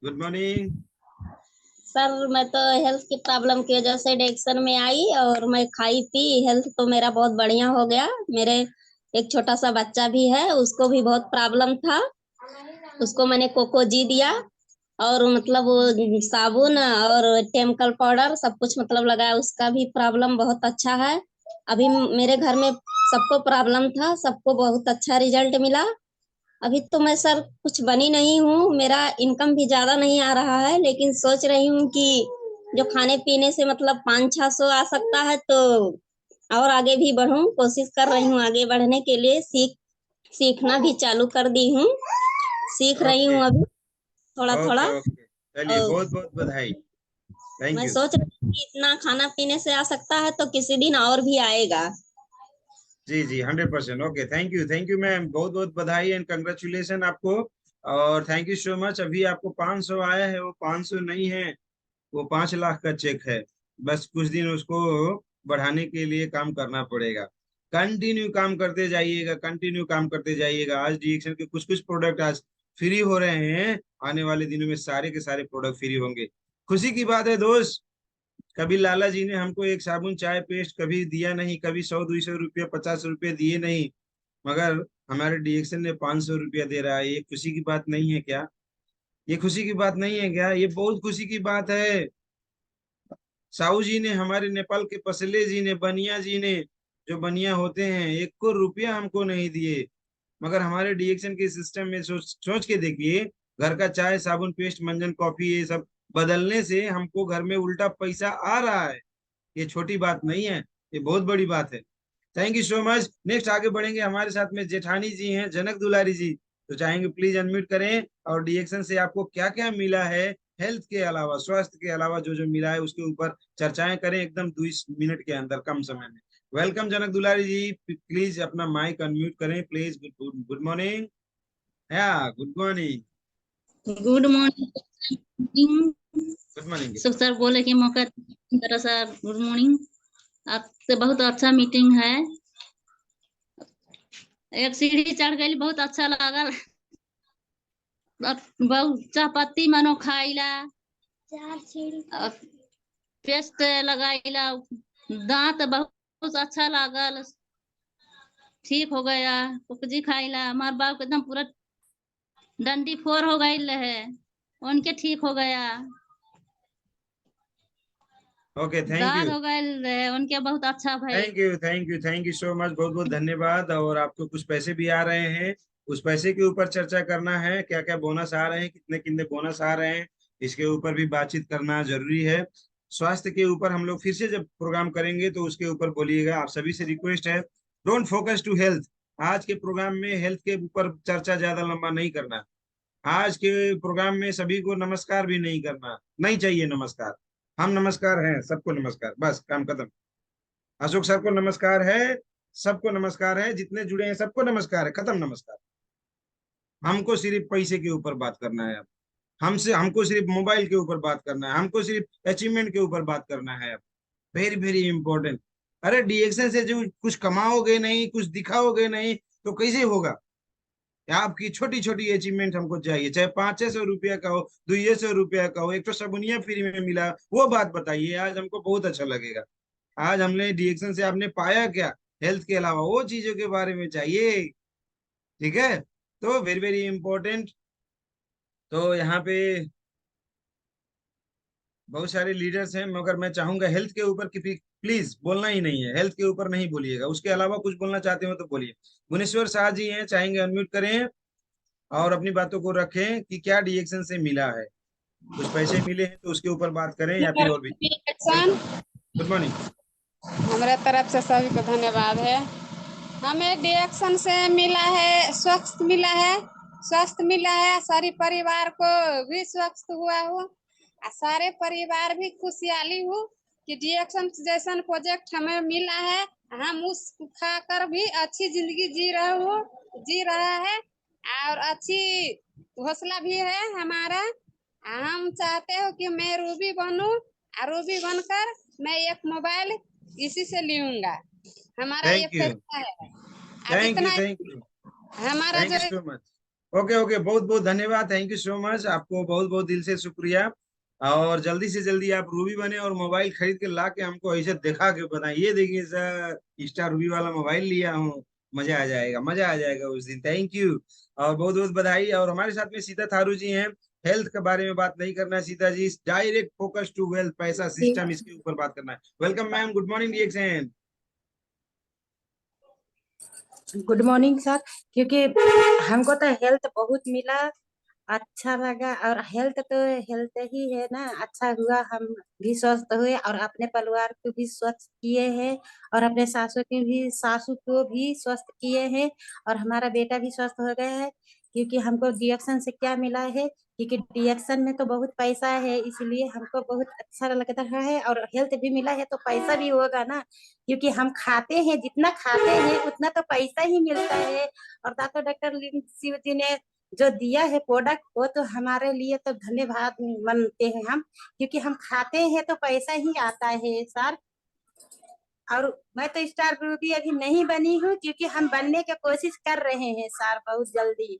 Good morning. Sir मैं तो हेल्थ की प्रॉब्लम की वजह से डिएक्शन में आई और मैं खाई पी, हेल्थ तो मेरा बहुत बढ़िया हो गया। मेरे एक छोटा सा बच्चा भी है, उसको भी बहुत प्रॉब्लम था, उसको मैंने कोकोजी दिया और मतलब वो साबुन और केमिकल पाउडर सब कुछ मतलब लगाया, उसका भी प्रॉब्लम बहुत अच्छा है। अभी मेरे घर में सबको प्रॉब्लम था, सबको बहुत अच्छा रिजल्ट मिला। अभी तो मैं सर कुछ बनी नहीं हूँ, मेरा इनकम भी ज्यादा नहीं आ रहा है, लेकिन सोच रही हूँ कि जो खाने पीने से मतलब 500-600 आ सकता है तो और आगे भी बढ़ूं, कोशिश कर रही हूँ आगे बढ़ने के लिए। सीखना भी चालू कर दी हूँ, सीख रही ओके हूँ अभी थोड़ा थोड़ा। ओके ओके, चलिए और बहुत बहुत बधाई। थैंक मैं यू। सोच रही हूँ कि इतना खाना पीने से आ सकता है तो किसी दिन और भी आएगा। जी जी, 100%। ओके, थैंक यू मैम, बहुत बहुत बधाई एंड कंग्रेचुलेशन आपको। और थैंक यू सो मच। अभी आपको 500 आया है, वो 500 नहीं है, वो 5 लाख का चेक है। बस कुछ दिन उसको बढ़ाने के लिए काम करना पड़ेगा। कंटिन्यू काम करते जाइएगा, कंटिन्यू काम करते जाइएगा। आज डीएक्शन के कुछ कुछ प्रोडक्ट आज फ्री हो रहे हैं, आने वाले दिनों में सारे के सारे प्रोडक्ट फ्री होंगे। खुशी की बात है दोस्त, कभी लाला जी ने हमको एक साबुन चाय पेस्ट कभी दिया नहीं, कभी 100-200 रुपया 50 रुपये दिए नहीं, मगर हमारे डीएक्शन ने 500 रुपया दे रहा है। ये खुशी की बात नहीं है क्या? ये खुशी की बात नहीं है क्या? ये बहुत खुशी की बात है। साहू जी ने, हमारे नेपाल के पसले जी ने, बनिया जी ने, जो बनिया होते हैं, 1 रुपया हमको नहीं दिए। मगर हमारे डीएक्शन के सिस्टम में सोच सोच के देखिए, घर का चाय साबुन पेस्ट मंजन कॉफी ये सब बदलने से हमको घर में उल्टा पैसा आ रहा है। ये छोटी बात नहीं है, ये बहुत बड़ी बात है। Thank you so much. Next आगे बढ़ेंगे, हमारे साथ में जेठानी जी हैं, जनक दुलारी जी। तो चाहेंगे प्लीज अनम्यूट करें और डीएक्शन से आपको क्या क्या मिला है, हेल्थ के अलावा, स्वास्थ्य के अलावा जो जो मिला है उसके ऊपर चर्चाएं करें एकदम 2 मिनट के अंदर, कम समय में। वेलकम जनक दुलारी जी, प्लीज अपना माइक अनम्यूट करें प्लीज। Good morning. या good morning. Good morning. Good morning. सुख सर बोले कि मौका दीजिए सर। Good morning. आपसे बहुत अच्छा मीटिंग है। एक सीढ़ी चढ़ गई, बहुत अच्छा लगा। बहुत चाहपत्ती मनो खाइला, पेस्ट लगाइला, दांत बहुत अच्छा लागल, ठीक हो गया। कुकजी खाइला, हमारे बाप एकदम पूरा डंडी फोर हो गई है, उनके ठीक हो गया। ओके, थैंक दाद यू। हो गए उनके, बहुत अच्छा भाई। थैंक यू सो मच, बहुत बहुत धन्यवाद। और आपको कुछ पैसे भी आ रहे हैं, उस पैसे के ऊपर चर्चा करना है, क्या क्या बोनस आ रहे हैं, कितने कितने बोनस आ रहे हैं, इसके ऊपर भी बातचीत करना जरूरी है। स्वास्थ्य के ऊपर हम लोग फिर से जब प्रोग्राम करेंगे तो उसके ऊपर बोलिएगा। आप सभी से रिक्वेस्ट है, डोंट फोकस टू हेल्थ। आज के प्रोग्राम में हेल्थ के ऊपर चर्चा ज्यादा लंबा नहीं करना। आज के प्रोग्राम में सभी को नमस्कार भी नहीं करना, नहीं चाहिए नमस्कार। हम नमस्कार हैं, सबको नमस्कार, बस काम खत्म। अशोक सर को नमस्कार है, सबको नमस्कार है, जितने जुड़े हैं सबको नमस्कार है, खत्म नमस्कार। हमको सिर्फ पैसे के ऊपर बात करना है अब। हमको सिर्फ मोबाइल के ऊपर बात करना है, हमको सिर्फ अचीवमेंट के ऊपर बात करना है अब। Very very important. अरे डीएक्शन से जो कुछ कमाओगे नहीं, कुछ दिखाओगे नहीं, तो कैसे होगा? आपकी छोटी छोटी अचीवमेंट हमको चाहिए, चाहे 500-600 रुपया का हो, 200 रुपया का हो, एक तो सबुनिया फ्री में मिला, वो बात बताइए। आज हमको बहुत अच्छा लगेगा। आज हमने डीएक्शन से आपने पाया क्या? हेल्थ के अलावा वो चीजों के बारे में चाहिए। ठीक है, तो वेरी वेरी इंपॉर्टेंट। तो यहाँ पे बहुत सारे लीडर्स हैं, मगर मैं चाहूंगा हेल्थ के ऊपर कि प्लीज बोलना ही नहीं है, हेल्थ के ऊपर नहीं बोलिएगा, उसके अलावा कुछ बोलना चाहते हो तो बोलिए। गुनेश्वर शाह जी हैं, चाहेंगे अनम्यूट करें और अपनी बातों को रखें कि क्या डीएक्शन से मिला है। कुछ पैसे मिले हैं तो उसके ऊपर बात करें या फिर और भी। Welcome, good morning. हमारे तरफ से सभी को धन्यवाद है। हमें डीएक्शन से मिला है, स्वस्थ मिला है, स्वस्थ मिला है, सारे परिवार को भी स्वस्थ हुआ हूँ और सारे परिवार भी खुशहाली हूँ कि डीएक्शन जैसा प्रोजेक्ट हमें मिला है। हम उस खाकर भी अच्छी जिंदगी जी रहा है और अच्छी हौसला भी है हमारा। हम चाहते हो कि मैं रूबी बनूं और रूबी बनकर मैं एक मोबाइल इसी से लूंगा। हमारा ये थैंक यू, फैसला है। आज थैंक यू, इतना थैंक यू, हमारा थैंक जो you so much. Okay okay, बहुत बहुत धन्यवाद, थैंक यू सो मच, आपको बहुत बहुत दिल से शुक्रिया। और जल्दी से जल्दी आप रूबी बने और मोबाइल खरीद के ला के हमको ऐसे दिखा के बताएं, ये देखिए सर स्टार रूबी वाला मोबाइल लिया हूँ। मजा आ जाएगा, मजा आ जाएगा उस दिन। थैंक यू और बहुत बहुत बधाई। और हमारे साथ में सीता थारू जी हैं। हेल्थ के बारे में बात नहीं करना है Sita ji, direct focus to wealth, पैसा सिस्टम, इसके ऊपर बात करना है। Welcome ma'am, good morning डीएक्शन। Good morning sir. क्योंकि हमको तो हेल्थ बहुत मिला, अच्छा लगा। और हेल्थ तो हेल्थ ही है ना, अच्छा हुआ, हम भी स्वस्थ हुए और अपने परिवार को भी स्वस्थ किए हैं और अपने सासू को भी स्वस्थ किए हैं और हमारा बेटा भी स्वस्थ हो गया है। क्योंकि हमको डीएक्शन से क्या मिला है, क्योंकि डीएक्शन में तो बहुत पैसा है, इसलिए हमको बहुत अच्छा लग रहा है और हेल्थ भी मिला है तो पैसा भी होगा ना, क्योंकि हम खाते हैं, जितना खाते हैं उतना तो पैसा ही मिलता है। और डॉक्टर लिंग शिव जी ने जो दिया है प्रोडक्ट, वो तो हमारे लिए तो धन्यवाद मानते हैं हम, क्योंकि हम खाते हैं तो पैसा ही आता है सर। और मैं तो स्टार रूबी अभी नहीं बनी हूँ, क्योंकि हम बनने की कोशिश कर रहे हैं सर बहुत जल्दी।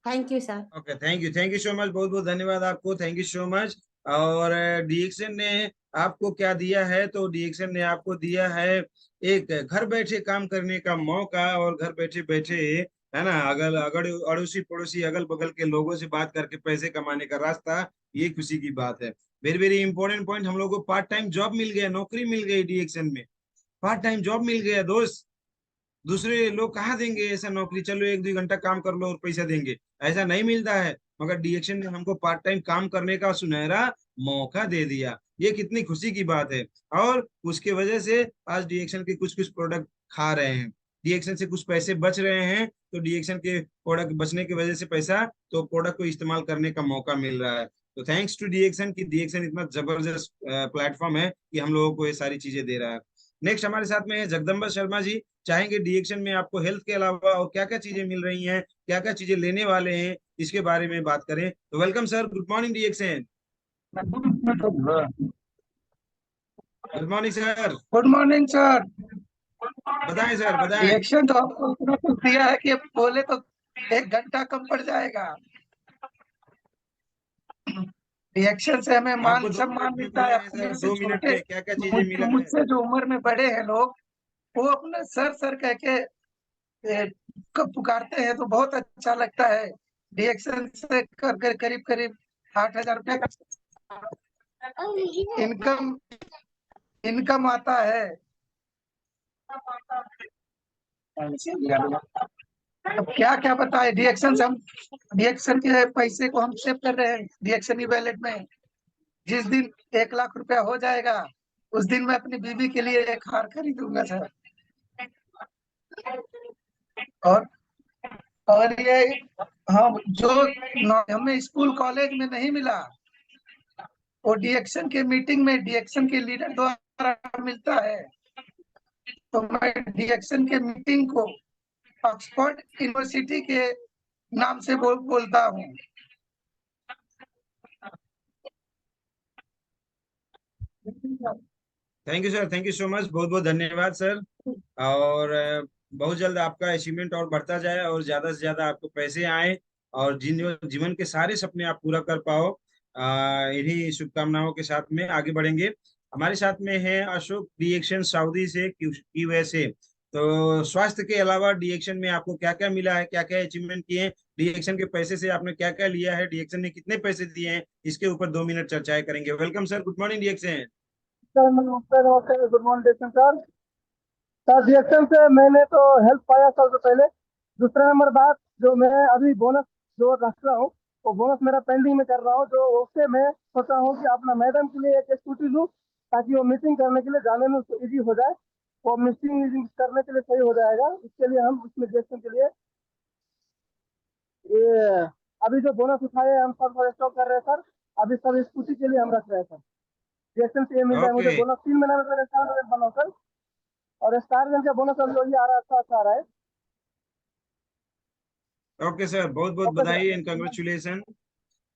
Thank you sir. Okay, thank you so much, बहुत बहुत धन्यवाद आपको, थैंक यू सो मच। और डीएक्शन ने आपको क्या दिया है, तो डीएक्शन ने आपको दिया है एक घर बैठे काम करने का मौका, और घर बैठे बैठे है ना, अगल अगल अड़ोसी पड़ोसी अगल बगल के लोगों से बात करके पैसे कमाने का रास्ता, ये खुशी की बात है। वेरी वेरी इंपॉर्टेंट पॉइंट, हम लोग को पार्ट टाइम जॉब मिल गया, नौकरी मिल गई डीएक्शन में, पार्ट टाइम जॉब मिल गया दोस्त। दूसरे लोग कहाँ देंगे ऐसा नौकरी, चलो एक दो घंटा काम कर लो और पैसा देंगे, ऐसा नहीं मिलता है। मगर डीएक्शन ने हमको पार्ट टाइम काम करने का सुनहरा मौका दे दिया, ये कितनी खुशी की बात है। और उसके वजह से आज डीएक्शन के कुछ कुछ प्रोडक्ट खा रहे हैं, डीएक्शन से कुछ पैसे बच रहे हैं, तो डीएक्शन के प्रोडक्ट बचने की वजह से पैसा, तो प्रोडक्ट को इस्तेमाल करने का मौका मिल रहा है। तो थैंक्स टू डीएक्शन की डीएक्शन इतना जबरदस्त प्लेटफॉर्म है कि हम लोगों को ये सारी चीजें दे रहा है। नेक्स्ट हमारे साथ में है जगदम्बा शर्मा जी, चाहेंगे डीएक्शन में आपको हेल्थ के अलावा और क्या क्या चीजें मिल रही हैं, क्या क्या चीजें लेने वाले हैं, इसके बारे में बात करें। तो welcome sir, good morning डीएक्शन। Good morning sir. Good morning sir. बताएं सर, बताएं। रिएक्शन तो आपको इतना कुछ दिया है कि बोले तो 1 घंटा कम पड़ जाएगा। रिएक्शन से हमें मान आपको 2 सम्मान मिनट में मिलता है। बताएं अपने सर, से 2 मिनट छोटे में क्या क्या चीजें मिला है। मुझसे जो उम्र में बड़े हैं लोग, वो अपने सर सर कह के कब पुकारते हैं तो बहुत अच्छा लगता है। रिएक्शन से कर करीब करीब 8,000 रुपये का इनकम आता है। अब क्या क्या बताए, डीएक्शन से हम डीएक्शन के पैसे को हम सेव कर रहे हैं डीएक्शन की वैलेट में। जिस दिन 1 लाख रुपया हो जाएगा, उस दिन मैं अपनी बीवी के लिए एक हार खरीदूंगा सर। और और ये हम जो हमें स्कूल कॉलेज में नहीं मिला, वो डीएक्शन के मीटिंग में डीएक्शन के लीडर द्वारा मिलता है। तो मैं डीएक्शन के मीटिंग को ऑक्सफोर्ड यूनिवर्सिटी के नाम से बोलता हूँ। Thank you sir, thank you so much, बहुत बहुत धन्यवाद सर। और बहुत जल्द आपका अचीवमेंट और बढ़ता जाए और ज्यादा से ज्यादा आपको पैसे आए और जीवन के सारे सपने आप पूरा कर पाओ। इन्हीं शुभकामनाओं के साथ में आगे बढ़ेंगे। हमारे साथ में है अशोक डीएक्शन सऊदी से, यूएसए। तो स्वास्थ्य के अलावा डीएक्शन में आपको क्या क्या मिला है, क्या क्या अचीवमेंट किए हैं, डीएक्शन के पैसे से आपने क्या क्या लिया है, डीएक्शन ने कितने पैसे दिए हैं, इसके ऊपर 2 मिनट चर्चाएं करेंगे। Welcome sir, good morning DXN. Sir नमस्ते नमस्ते, गुड मॉर्निंग सर। सर डीएक्शन से मैंने तो हेल्प पाया सबसे पहले। दूसरा नंबर बात, जो मैं अभी बोनस जो रख रहा हूँ वो बोनस मेरा पेंडिंग में कर रहा हूँ, जो उससे मैं सोचा हूँ कि अपना मैडम के लिए एक स्कूटी लूँ ताकि वो मीटिंग करने के लिए जाने में उसको ईजी हो जाए, वो मीटिंग करने के लिए सही हो जाएगा। इसके लिए हम उसमें डीएक्शन के लिए ये अभी जो बोनस उठाए हम सब स्टॉक कर रहे हैं सर। अभी सब स्कूटी के लिए हम रख रहे हैं सर। डीएक्शन से ये मिल रहा है मुझे ओके बोनस। 3 महीना में मैंने 4 बना सर, और स्टार का बोनस अभी वही आ रहा है, अच्छा आ रहा है। ओके सर, बहुत बहुत ओके बधाई सर। And congratulation.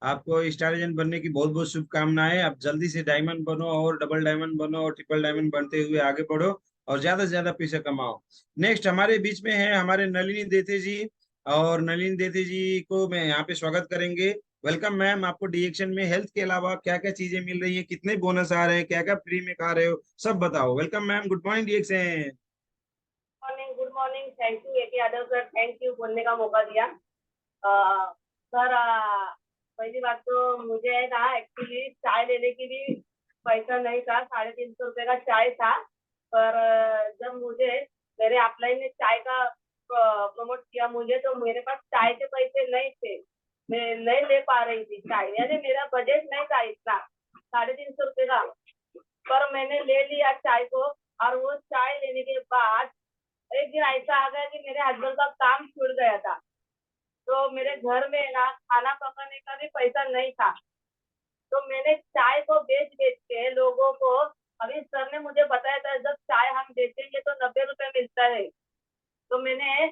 आपको स्टार एजेंट बनने की बहुत बहुत शुभकामनाएं। आप जल्दी से डायमंड बनो और डबल डायमंड बनो और ट्रिपल डायमंड बनते हुए आगे बढ़ो और ज्यादा से ज्यादा पैसे कमाओ। नेक्स्ट हमारे बीच में है हमारे नलिनी देते जी, और नलिनी देते जी को मैं यहाँ पे स्वागत करेंगे। Welcome ma'am. आपको डीएक्शन में हेल्थ के अलावा क्या क्या चीजें मिल रही है, कितने बोनस आ रहे हैं, क्या क्या फ्री में खा रहे हो, सब बताओ। Welcome ma'am, good morning DXN. Morning, good morning. Thank you AK Yadav sir, thank you बोलने का मौका दिया। सर पहली बात तो मुझे है ना, एक्चुअली चाय लेने के लिए पैसा नहीं था, 350 रुपये का चाय था। पर जब मुझे मेरे अपलाइन ने चाय का प्रमोट किया मुझे, तो मेरे पास चाय के पैसे नहीं थे, मैं नहीं ले पा रही थी चाय, यानी मेरा बजट नहीं था इतना 350 रुपये का। पर मैंने ले लिया चाय को, और वो चाय लेने के बाद एक दिन ऐसा आ गया कि मेरे हस्बैंड का काम छूट गया था, तो मेरे घर में ना खाना पकाने का भी पैसा नहीं था। तो मैंने चाय को बेच बेच के लोगों को, अभी सर ने मुझे बताया था जब चाय हम बेचेंगे तो 90 रुपए मिलता है, तो मैंने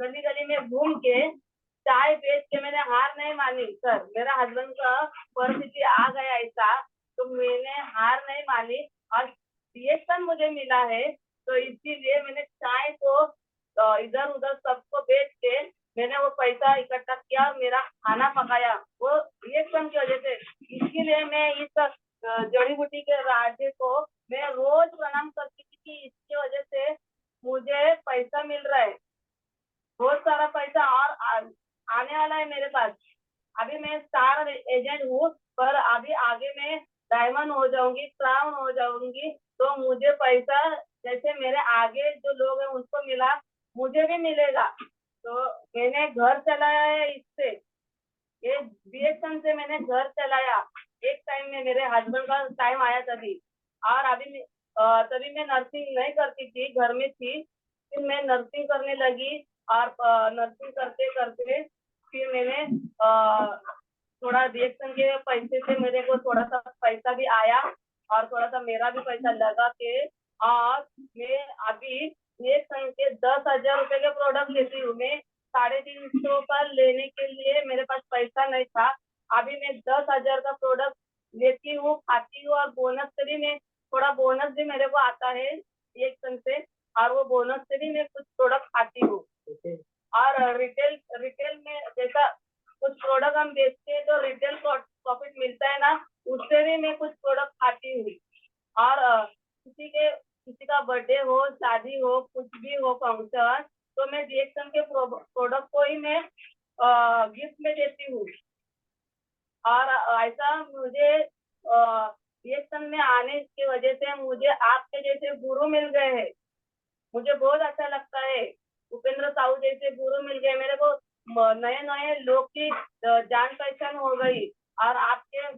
गली गली में घूम के चाय बेच के मैंने हार नहीं मानी सर। मेरा हस्बैंड का परिस्थिति आ गया ऐसा, तो मैंने हार नहीं मानी और डीएक्शन मुझे मिला है, तो इसीलिए मैंने चाय को इधर उधर सबको बेच के मैंने वो पैसा इकट्ठा किया और मेरा खाना पकाया, वो रिएक्शन की वजह से। इसके लिए मैं इस जड़ी बूटी के राजे को मैं रोज प्रणाम करती थी कि इसकी वजह से मुझे पैसा मिल रहा है, बहुत सारा पैसा और आने वाला है मेरे पास। अभी मैं स्टार एजेंट हूँ, पर अभी आगे मैं डायमंड हो जाऊंगी, क्राउन हो जाऊंगी, तो मुझे पैसा जैसे मेरे आगे जो लोग हैं उनको मिला, मुझे भी मिलेगा। तो मैंने घर चलाया है इससे, ये डीएक्शन से मैंने घर चलाया। एक टाइम में मेरे हस्बैंड का टाइम आया तभी, और अभी तभी मैं नर्सिंग नहीं करती थी, घर में थी, फिर मैं नर्सिंग करने लगी, और नर्सिंग करते करते फिर मैंने थोड़ा डीएक्शन के पैसे से मेरे को थोड़ा सा पैसा भी आया, और थोड़ा सा मेरा भी पैसा लगा के, और मैं अभी डीएक्शन के 10,000 रुपए के प्रोडक्ट लेती हूँ। मैं 350 का लेने के लिए मेरे पास पैसा नहीं था, अभी मैं 10,000 का प्रोडक्ट लेती हूँ, खाती हूँ, और बोनस से भी मैं थोड़ा बोनस भी मेरे को आता है डीएक्शन से, और वो बोनस से भी मैं कुछ प्रोडक्ट खाती हूँ। और रिटेल में जैसा कुछ प्रोडक्ट हम बेचते हैं तो रिटेल प्रॉफिट मिलता है ना, उससे भी मैं कुछ प्रोडक्ट खाती हूँ। और किसी का बर्थडे हो, शादी हो, कुछ भी हो फंक्शन, तो मैं डीएक्शन के प्रोडक्ट को ही मैं गिफ्ट में देती हूँ। और ऐसा मुझे डीएक्शन में आने की वजह से मुझे आपके जैसे गुरु मिल गए हैं, मुझे बहुत अच्छा लगता है। उपेंद्र साहू जैसे गुरु मिल गए मेरे को, नए नए लोग की जान पहचान हो गई, और आपके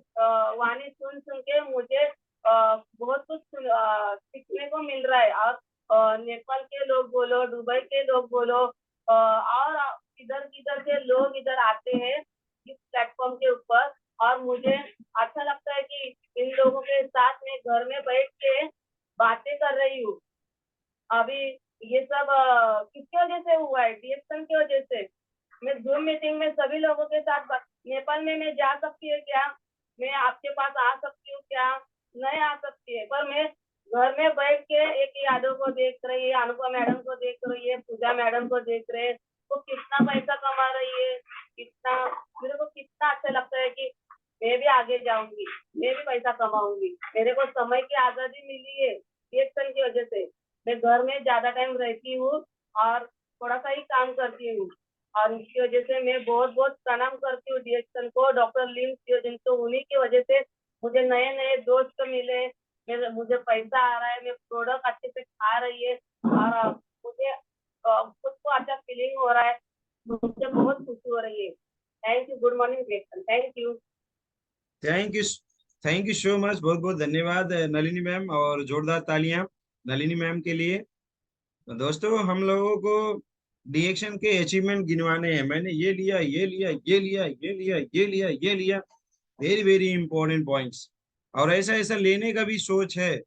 वाणी सुन सुन के मुझे बहुत कुछ सीखने को मिल रहा है। और नेपाल के लोग बोलो, दुबई के लोग बोलो, और किधर किधर के लोग इधर आते हैं इस प्लेटफॉर्म के ऊपर, और मुझे अच्छा लगता है कि इन लोगों के साथ मैं घर में बैठ के बातें कर रही हूँ। अभी ये सब किसकी वजह से हुआ है? डीएक्शन की वजह से। मैं जूम मीटिंग में सभी लोगों के साथ नेपाल में मैं जा सकती हूँ क्या? मैं आपके पास आ सकती हूँ क्या? नहीं आ सकती है, पर मैं घर में बैठ के एक यादव को देख रही है, अनुपमा मैडम को देख रही है, पूजा मैडम को देख रहे हैं, तो कितना पैसा कमा रही है, कितना मेरे को कितना अच्छा लगता है कि मैं भी आगे जाऊंगी, मैं भी पैसा कमाऊंगी। मेरे को समय की आजादी मिली है डीएक्शन की वजह से। मैं घर में ज्यादा टाइम रहती हूँ और थोड़ा सा ही काम करती हूँ, और इसकी वजह से मैं बहुत बहुत प्रणाम करती हूँ डीएक्शन को, डॉक्टर लिम थियोजन। तो उन्हीं की वजह से मुझे नए नए दोस्त मिले, मुझे पैसा आ रहा है, मैं प्रोडक्ट अच्छे से खा रही है, और मुझे खुद को अच्छा फीलिंग हो रहा है, मुझे बहुत खुशी हो रही है। Thank you. Good morning DXN. Thank you. Thank you, thank you so much, बहुत बहुत धन्यवाद नलिनी मैम, और जोरदार तालियां नलिनी मैम के लिए। दोस्तों, हम लोगों को डीएक्शन के अचीवमेंट गिनवाने हैं। मैंने ये लिया, ये लिया, ये लिया, ये लिया, ये लिया, ये लिया, वेरी वेरी इंपॉर्टेंट पॉइंट्स। और ऐसा ऐसा लेने का भी सोच है,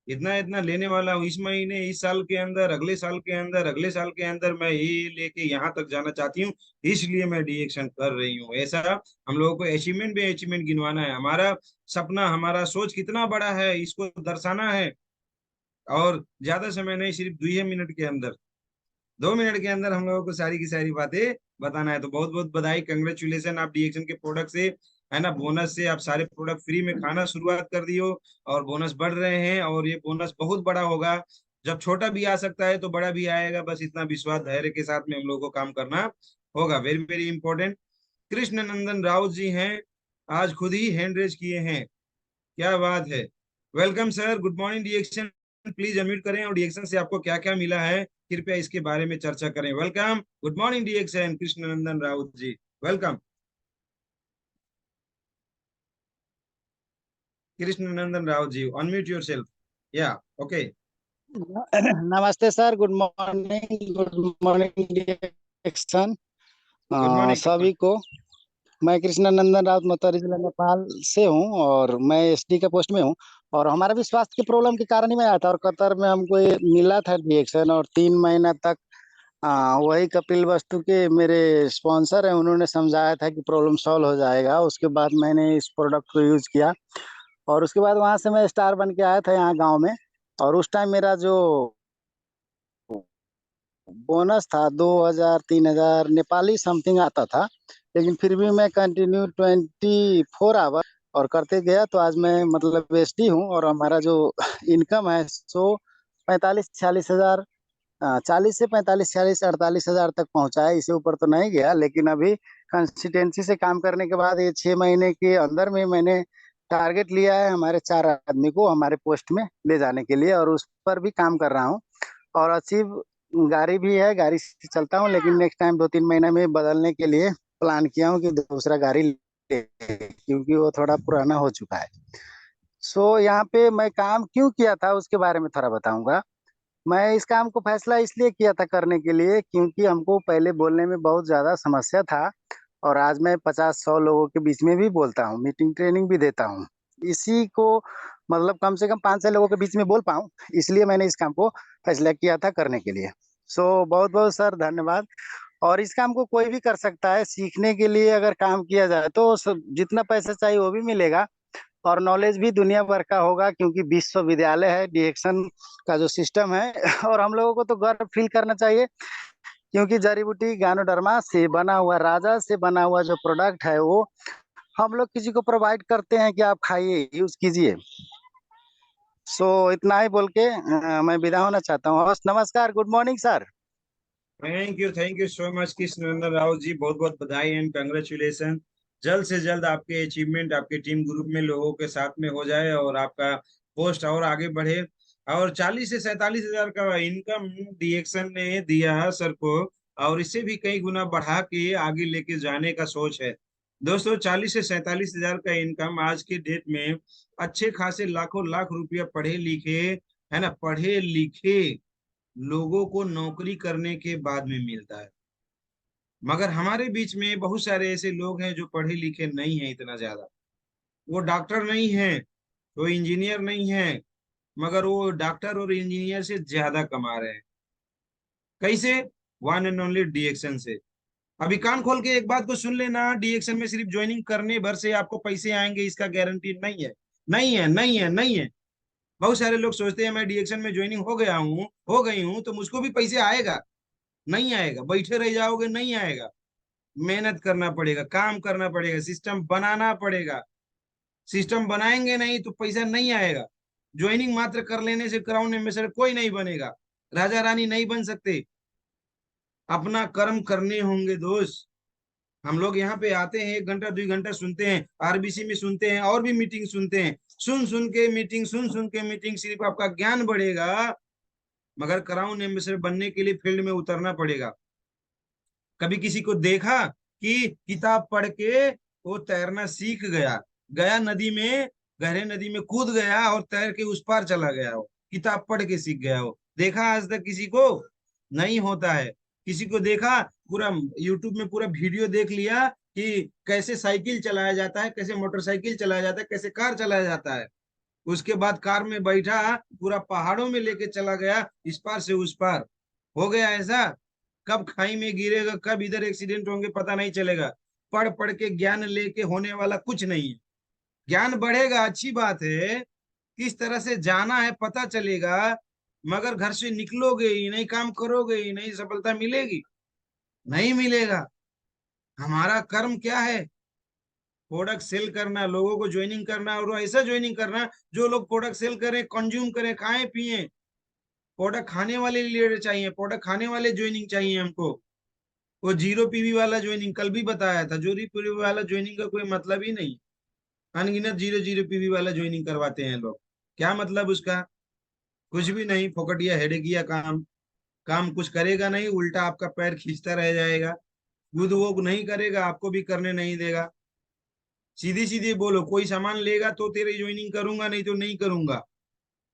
इतना इतना लेने वाला हूँ इस महीने, इस साल के अंदर, अगले साल के अंदर, अगले साल के अंदर मैं ये लेके यहाँ तक जाना चाहती हूँ, इसलिए मैं डीएक्शन कर रही हूँ। ऐसा हम लोगों को अचीवमेंट भी अचीवमेंट गिनवाना है। हमारा सपना, हमारा सोच कितना बड़ा है, इसको दर्शाना है। और ज्यादा समय नहीं, सिर्फ 2 मिनट के अंदर, 2 मिनट के अंदर हम लोगों को सारी की सारी बातें बताना है। तो बहुत बहुत बधाई, कंग्रेचुलेशन, आप डीएक्शन के प्रोडक्ट से, है ना, बोनस से आप सारे प्रोडक्ट फ्री में खाना शुरुआत कर दियो, और बोनस बढ़ रहे हैं, और ये बोनस बहुत बड़ा होगा। जब छोटा भी आ सकता है तो बड़ा भी आएगा, बस इतना विश्वास धैर्य के साथ में हम लोग को काम करना होगा। Very very important. Krishna Nandan Raut ji हैं, आज खुद ही हैंड रेज किए हैं, क्या बात है। Welcome sir, good morning डीएक्शन, please unmute करें, और डीएक्शन से आपको क्या क्या मिला है कृपया इसके बारे में चर्चा करें। Welcome, good morning D action, Krishna Nandan Raut ji, welcome. Krishna Nandan Raut ji, unmute yourself. या ओके। नमस्ते sir, good morning डिएक्शन good morning. सभी को। मैं कृष्णानंदन राउत मथुरा जिला नेपाल से हूँ, और मैं एसडी के पोस्ट में हूँ। और हमारा भी स्वास्थ्य के प्रॉब्लम के कारण ही मैं आया था, और कतर में हमको ये मिला था डिएक्शन, और 3 महीना तक वही कपिल वस्तु के मेरे स्पॉन्सर हैं, उन्होंने समझाया था कि प्रॉब्लम सॉल्व हो जाएगा। उसके बाद मैंने इस प्रोडक्ट को यूज किया, और उसके बाद वहां से मैं स्टार बन के आया था यहाँ गांव में। और उस टाइम मेरा जो बोनस था 2000 3000 नेपाली समथिंग आता था, लेकिन फिर भी मैं कंटिन्यू 24 आवर और करते गया। तो आज मैं मतलब एसडी हूँ, और हमारा जो इनकम है सो 45-46 हजार, 40 से 45-46-48 हजार तक पहुंचा है। इससे ऊपर तो नहीं गया, लेकिन अभी कंसिस्टेंसी से काम करने के बाद ये 6 महीने के अंदर में मैंने टारगेट लिया है हमारे 4 आदमी को हमारे पोस्ट में ले जाने के लिए, और उस पर भी काम कर रहा हूँ। और अचीव गाड़ी भी है, गाड़ी से चलता हूँ, लेकिन नेक्स्ट टाइम 2-3 महीना में बदलने के लिए प्लान किया हूँ कि दूसरा गाड़ी ले, क्योंकि वो थोड़ा पुराना हो चुका है। सो यहाँ पे मैं काम क्यों किया था उसके बारे में थोड़ा बताऊंगा। मैं इस काम को फैसला इसलिए किया था करने के लिए, क्योंकि हमको पहले बोलने में बहुत ज्यादा समस्या था, और आज मैं 50-100 लोगों के बीच में भी बोलता हूँ, मीटिंग ट्रेनिंग भी देता हूँ। इसी को मतलब कम से कम 5-6 लोगों के बीच में बोल पाऊँ, इसलिए मैंने इस काम को फैसला किया था करने के लिए। सो बहुत बहुत सर धन्यवाद। और इस काम को कोई भी कर सकता है, सीखने के लिए अगर काम किया जाए तो जितना पैसा चाहिए वो भी मिलेगा, और नॉलेज भी दुनिया भर का होगा, क्योंकि विश्वविद्यालय है डीएक्शन का जो सिस्टम है। और हम लोगों को तो गर्व फील करना चाहिए, क्योंकि जड़ी बूटी गानोडर्मा से बना हुआ, राजा से बना हुआ जो प्रोडक्ट है वो हम लोग किसी को प्रोवाइड करते हैं कि आप खाइए, यूज कीजिए। सो इतना ही बोल के मैं विदा होना चाहता हूँ। नमस्कार, good morning sir. Thank you so much Krishna Nandan Raut ji, बहुत बहुत बधाई एंड कंग्रेचुलेशन। जल्द से जल्द आपके अचीवमेंट आपके टीम ग्रुप में लोगों के साथ में हो जाए, और आपका पोस्ट और आगे बढ़े। और 40 से 47 हजार का इनकम डीएक्शन ने दिया सर को, और इससे भी कई गुना बढ़ा के आगे लेके जाने का सोच है। दोस्तों, 40 से 47 हजार का इनकम आज के डेट में अच्छे खासे लाखों लाख रुपया पढ़े लिखे, है ना, पढ़े लिखे लोगों को नौकरी करने के बाद में मिलता है। मगर हमारे बीच में बहुत सारे ऐसे लोग हैं जो पढ़े लिखे नहीं हैं इतना ज्यादा, वो डॉक्टर नहीं है, वो इंजीनियर नहीं है, मगर वो डॉक्टर और इंजीनियर से ज्यादा कमा रहे हैं। कैसे? वन एंड ओनली डीएक्शन से। अभी कान खोल के एक बात को सुन लेना, डीएक्शन में सिर्फ ज्वाइनिंग करने भर से आपको पैसे आएंगे इसका गारंटी नहीं है, नहीं है, नहीं है, नहीं है। बहुत सारे लोग सोचते हैं मैं डीएक्शन में ज्वाइनिंग हो गया हूँ, हो गई हूँ, तो मुझको भी पैसे आएगा। नहीं आएगा, बैठे रह जाओगे, नहीं आएगा। मेहनत करना पड़ेगा, काम करना पड़ेगा, सिस्टम बनाना पड़ेगा। सिस्टम बनाएंगे नहीं तो पैसा नहीं आएगा। ज्वाइनिंग मात्र कर लेने से क्राउन एम्बेसडर कोई नहीं बनेगा। राजा रानी नहीं बन सकते, अपना कर्म करने होंगे दोस्त। हम लोग यहाँ पे आते हैं, 1 घंटा 2 घंटा सुनते हैं, आरबीसी में सुनते हैं, और भी मीटिंग सुनते हैं, सुन सुन के मीटिंग, सिर्फ आपका ज्ञान बढ़ेगा, मगर क्राउन एम्बेसडर बनने के लिए फील्ड में उतरना पड़ेगा। कभी किसी को देखा कि किताब पढ़ के वो तैरना सीख गया, गया नदी में, गहरे नदी में कूद गया और तैर के उस पार चला गया, हो किताब पढ़ के सीख गया हो? देखा आज तक किसी को? नहीं होता है। किसी को देखा? पूरा यूट्यूब में पूरा वीडियो देख लिया कि कैसे साइकिल चलाया जाता है, कैसे मोटरसाइकिल चलाया जाता है, कैसे कार चलाया जाता है, उसके बाद कार में बैठा पूरा पहाड़ों में लेके चला गया, इस पार से उस पार हो गया। ऐसा कब खाई में गिरेगा, कब इधर एक्सीडेंट होंगे, पता नहीं चलेगा। पढ़ पढ़ के ज्ञान लेके होने वाला कुछ नहीं है। ज्ञान बढ़ेगा, अच्छी बात है, किस तरह से जाना है पता चलेगा, मगर घर से निकलोगे ही नहीं, काम करोगे ही नहीं, सफलता मिलेगी? नहीं मिलेगा। हमारा कर्म क्या है? प्रोडक्ट सेल करना, लोगों को ज्वाइनिंग करना, और ऐसा ज्वाइनिंग करना जो लोग प्रोडक्ट सेल करें, कंज्यूम करें, खाएं पिए। प्रोडक्ट खाने वाले लीडर चाहिए, प्रोडक्ट खाने वाले ज्वाइनिंग चाहिए हमको। वो 0 PV वाला ज्वाइनिंग कल भी बताया था, 0 PV वाला ज्वाइनिंग का कोई मतलब ही नहीं। अनगिनत 0 PV वाला ज्वाइनिंग करवाते हैं लोग, क्या मतलब उसका? कुछ भी नहीं, फोकटिया हेडेकिया काम, काम कुछ करेगा नहीं, उल्टा आपका पैर खींचता रह जाएगा। खुद वो नहीं करेगा, आपको भी करने नहीं देगा। सीधी सीधी बोलो, कोई सामान लेगा तो तेरी ज्वाइनिंग करूंगा, नहीं तो नहीं करूंगा।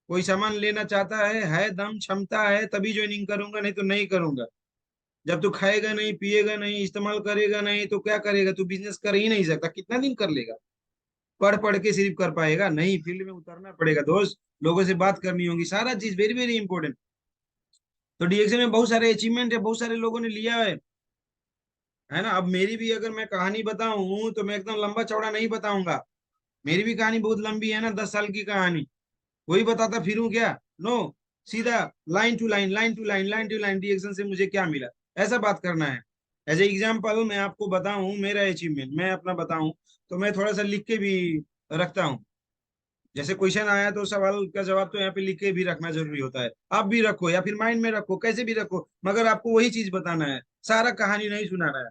कोई सामान लेना चाहता है दम क्षमता है, तभी ज्वाइनिंग करूंगा, नहीं तो नहीं करूंगा। जब तू खाएगा नहीं, पिएगा नहीं, इस्तेमाल करेगा नहीं, तो क्या करेगा? तू बिजनेस कर ही नहीं सकता, कितना दिन कर लेगा? पढ़ पढ़ के सिर्फ कर पाएगा? नहीं, फील्ड में उतरना पड़ेगा दोस्त, लोगों से बात करनी होगी, सारा चीज वेरी वेरी इंपॉर्टेंट। तो डीएक्शन में बहुत सारे अचीवमेंट है, बहुत सारे लोगों ने लिया है ना। अब मेरी भी अगर मैं कहानी बताऊं तो मैं एकदम लंबा चौड़ा नहीं बताऊंगा, मेरी भी कहानी बहुत लंबी है ना, 10 साल की कहानी। वही बताता फिरूं क्या? नो, सीधा line to line, line to line, line to line, D action से मुझे क्या मिला, ऐसा बात करना है। एज ए एग्जाम्पल मैं आपको बताऊं मेरा अचीवमेंट, मैं अपना बताऊं तो मैं थोड़ा सा लिख के भी रखता हूँ। जैसे क्वेश्चन आया तो सवाल का जवाब तो यहाँ पे लिख के भी रखना जरूरी होता है। आप भी रखो या फिर माइंड में रखो, कैसे भी रखो, मगर आपको वही चीज बताना है, सारा कहानी नहीं सुनाना है।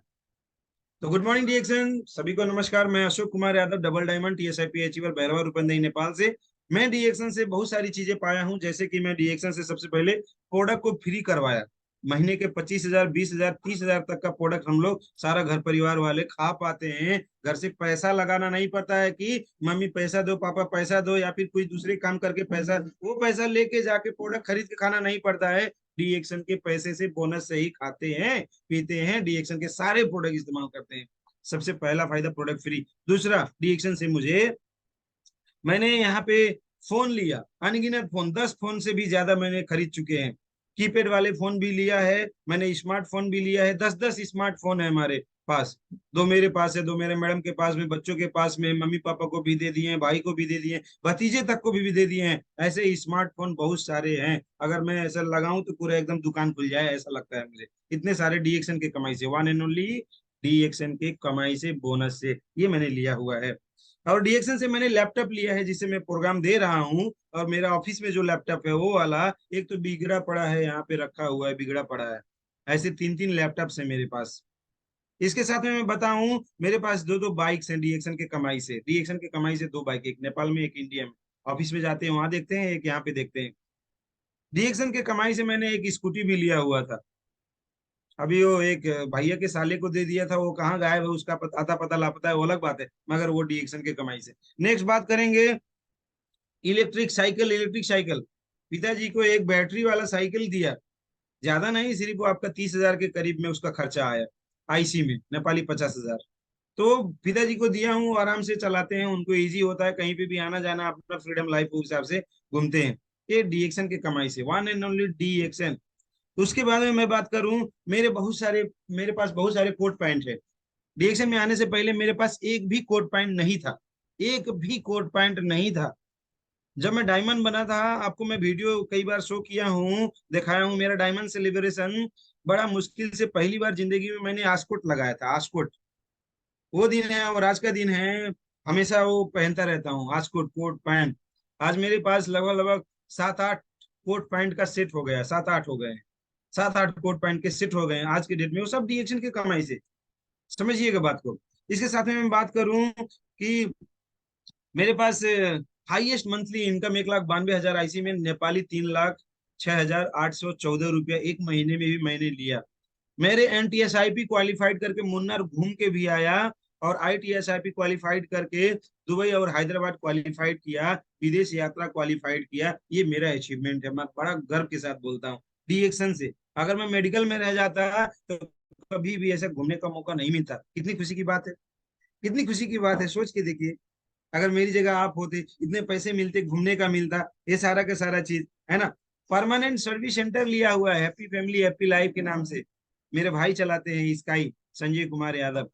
तो गुड मॉर्निंग डीएक्शन, सभी को नमस्कार। मैं Ashok Kumar Yadav, double diamond TSIP achiever, Bhairahawa Rupandehi Nepal से। मैं डीएक्शन से बहुत सारी चीजें पाया हूं, जैसे कि मैं डीएक्शन से सबसे पहले प्रोडक्ट को फ्री करवाया। महीने के 25,000, 20,000, 30,000 तक का प्रोडक्ट हम लोग सारा घर परिवार वाले खा पाते हैं। घर से पैसा लगाना नहीं पड़ता है कि मम्मी पैसा दो, पापा पैसा दो, या फिर कोई दूसरे काम करके पैसा, वो पैसा लेके जाके प्रोडक्ट खरीद के खाना नहीं पड़ता है। डीएक्शन के पैसे से, बोनस से ही खाते हैं, पीते हैं, डीएक्शन के सारे प्रोडक्ट इस्तेमाल करते हैं। सबसे पहला फायदा प्रोडक्ट फ्री। दूसरा, डीएक्शन से मैंने यहाँ पे फोन लिया, अनगिनत फोन, 10 फोन से भी ज्यादा मैंने खरीद चुके हैं। कीपैड वाले फोन भी लिया है मैंने, स्मार्टफोन भी लिया है, 10-10 स्मार्टफोन है हमारे पास। 2 मेरे पास है, 2 मेरे मैडम के पास में, बच्चों के पास में, मम्मी पापा को भी दे दिए हैं, भाई को भी दे दिए हैं, भतीजे तक को भी दे दिए हैं। ऐसे स्मार्टफोन बहुत सारे हैं, अगर मैं ऐसा लगाऊं तो पूरा एकदम दुकान खुल जाए ऐसा लगता है मुझे। इतने सारे डीएक्शन के कमाई से, वन एंड ओनली डीएक्शन के कमाई से, बोनस से, ये मैंने लिया हुआ है। और डीएक्शन से मैंने लैपटॉप लिया है जिससे मैं प्रोग्राम दे रहा हूँ। और मेरा ऑफिस में जो लैपटॉप है वो वाला, एक तो बिगड़ा पड़ा है, यहाँ पे रखा हुआ है, बिगड़ा पड़ा है। ऐसे 3-3 लैपटॉप्स है मेरे पास। इसके साथ में मैं बताऊं, मेरे पास 2-2 बाइक्स हैं डीएक्शन के कमाई से। डीएक्शन के कमाई से 2 बाइक, एक नेपाल में, एक इंडिया में। ऑफिस में जाते हैं वहां देखते हैं, एक यहाँ पे देखते हैं। डीएक्शन के कमाई से मैंने एक स्कूटी भी लिया हुआ था, अभी वो एक भैया के साले को दे दिया था, वो कहाँ गायब है, उसका आता पता लापता है, वो अलग बात है, मगर वो डीएक्शन के कमाई से। नेक्स्ट बात करेंगे इलेक्ट्रिक साइकिल। इलेक्ट्रिक साइकिल, पिताजी को एक बैटरी वाला साइकिल दिया, ज्यादा नहीं, सिर्फ वो आपका 30,000 के करीब में उसका खर्चा आया, आईसी में नेपाली 50,000। तो पिताजी को दिया हूँ, आराम से चलाते हैं, उनको इजी होता है, कहीं पे भी आना जाना, अपना फ्रीडम लाइफ उस हिसाब से घूमते हैं। ये डीएक्शन के कमाई से, वन एंड ओनली डीएक्शन। उसके बाद में मैं बात करूं, मेरे पास बहुत सारे कोट पैंट है। डीएक्शन में आने से पहले मेरे पास एक भी कोट पैंट नहीं था, एक भी कोट पैंट नहीं था। जब मैं डायमंड बना था, आपको मैं वीडियो कई बार शो किया हूँ, दिखाया हूँ, मेरा डायमंड सेलिब्रेशन बड़ा मुश्किल से पहली बार जिंदगी में मैंने आस्कोट लगाया था। आस्कोट, वो दिन है और आज का दिन है, हमेशा वो पहनता रहता हूँ, आस्कोट कोट पैंट। आज मेरे पास लगभग लगभग 7-8 कोट पैंट का सेट हो गया, 7-8 हो गए, 7-8 कोट पैंट के सेट हो गए आज के डेट में, वो सब डीएक्शन की कमाई से। समझिएगा बात को। इसके साथ में मैं बात करूं कि मेरे पास हाईएस्ट मंथली इनकम 1,92,000 आईसी में, नेपाली 3,06,814 रुपया एक महीने में भी मैंने लिया। मेरे NTSIP क्वालिफाइड करके मुन्नार घूम के भी आया, और ITSIP क्वालिफाइड करके दुबई और हैदराबाद क्वालिफाइड किया, विदेश यात्रा क्वालिफाइड किया। ये मेरा अचीवमेंट है, मैं बड़ा गर्व के साथ बोलता हूँ डीएक्शन से। अगर मैं मेडिकल में रह जाता तो कभी भी ऐसा घूमने का मौका नहीं मिलता। कितनी खुशी की बात है, कितनी खुशी की बात है, सोच के देखिए। अगर मेरी जगह आप होते, इतने पैसे मिलते, घूमने का मिलता, ये सारा का सारा चीज है ना। परमानेंट सर्विस सेंटर लिया हुआ है हैप्पी फैमिली हैप्पी लाइफ के नाम से, मेरे भाई चलाते हैं स्काई, संजय कुमार यादव।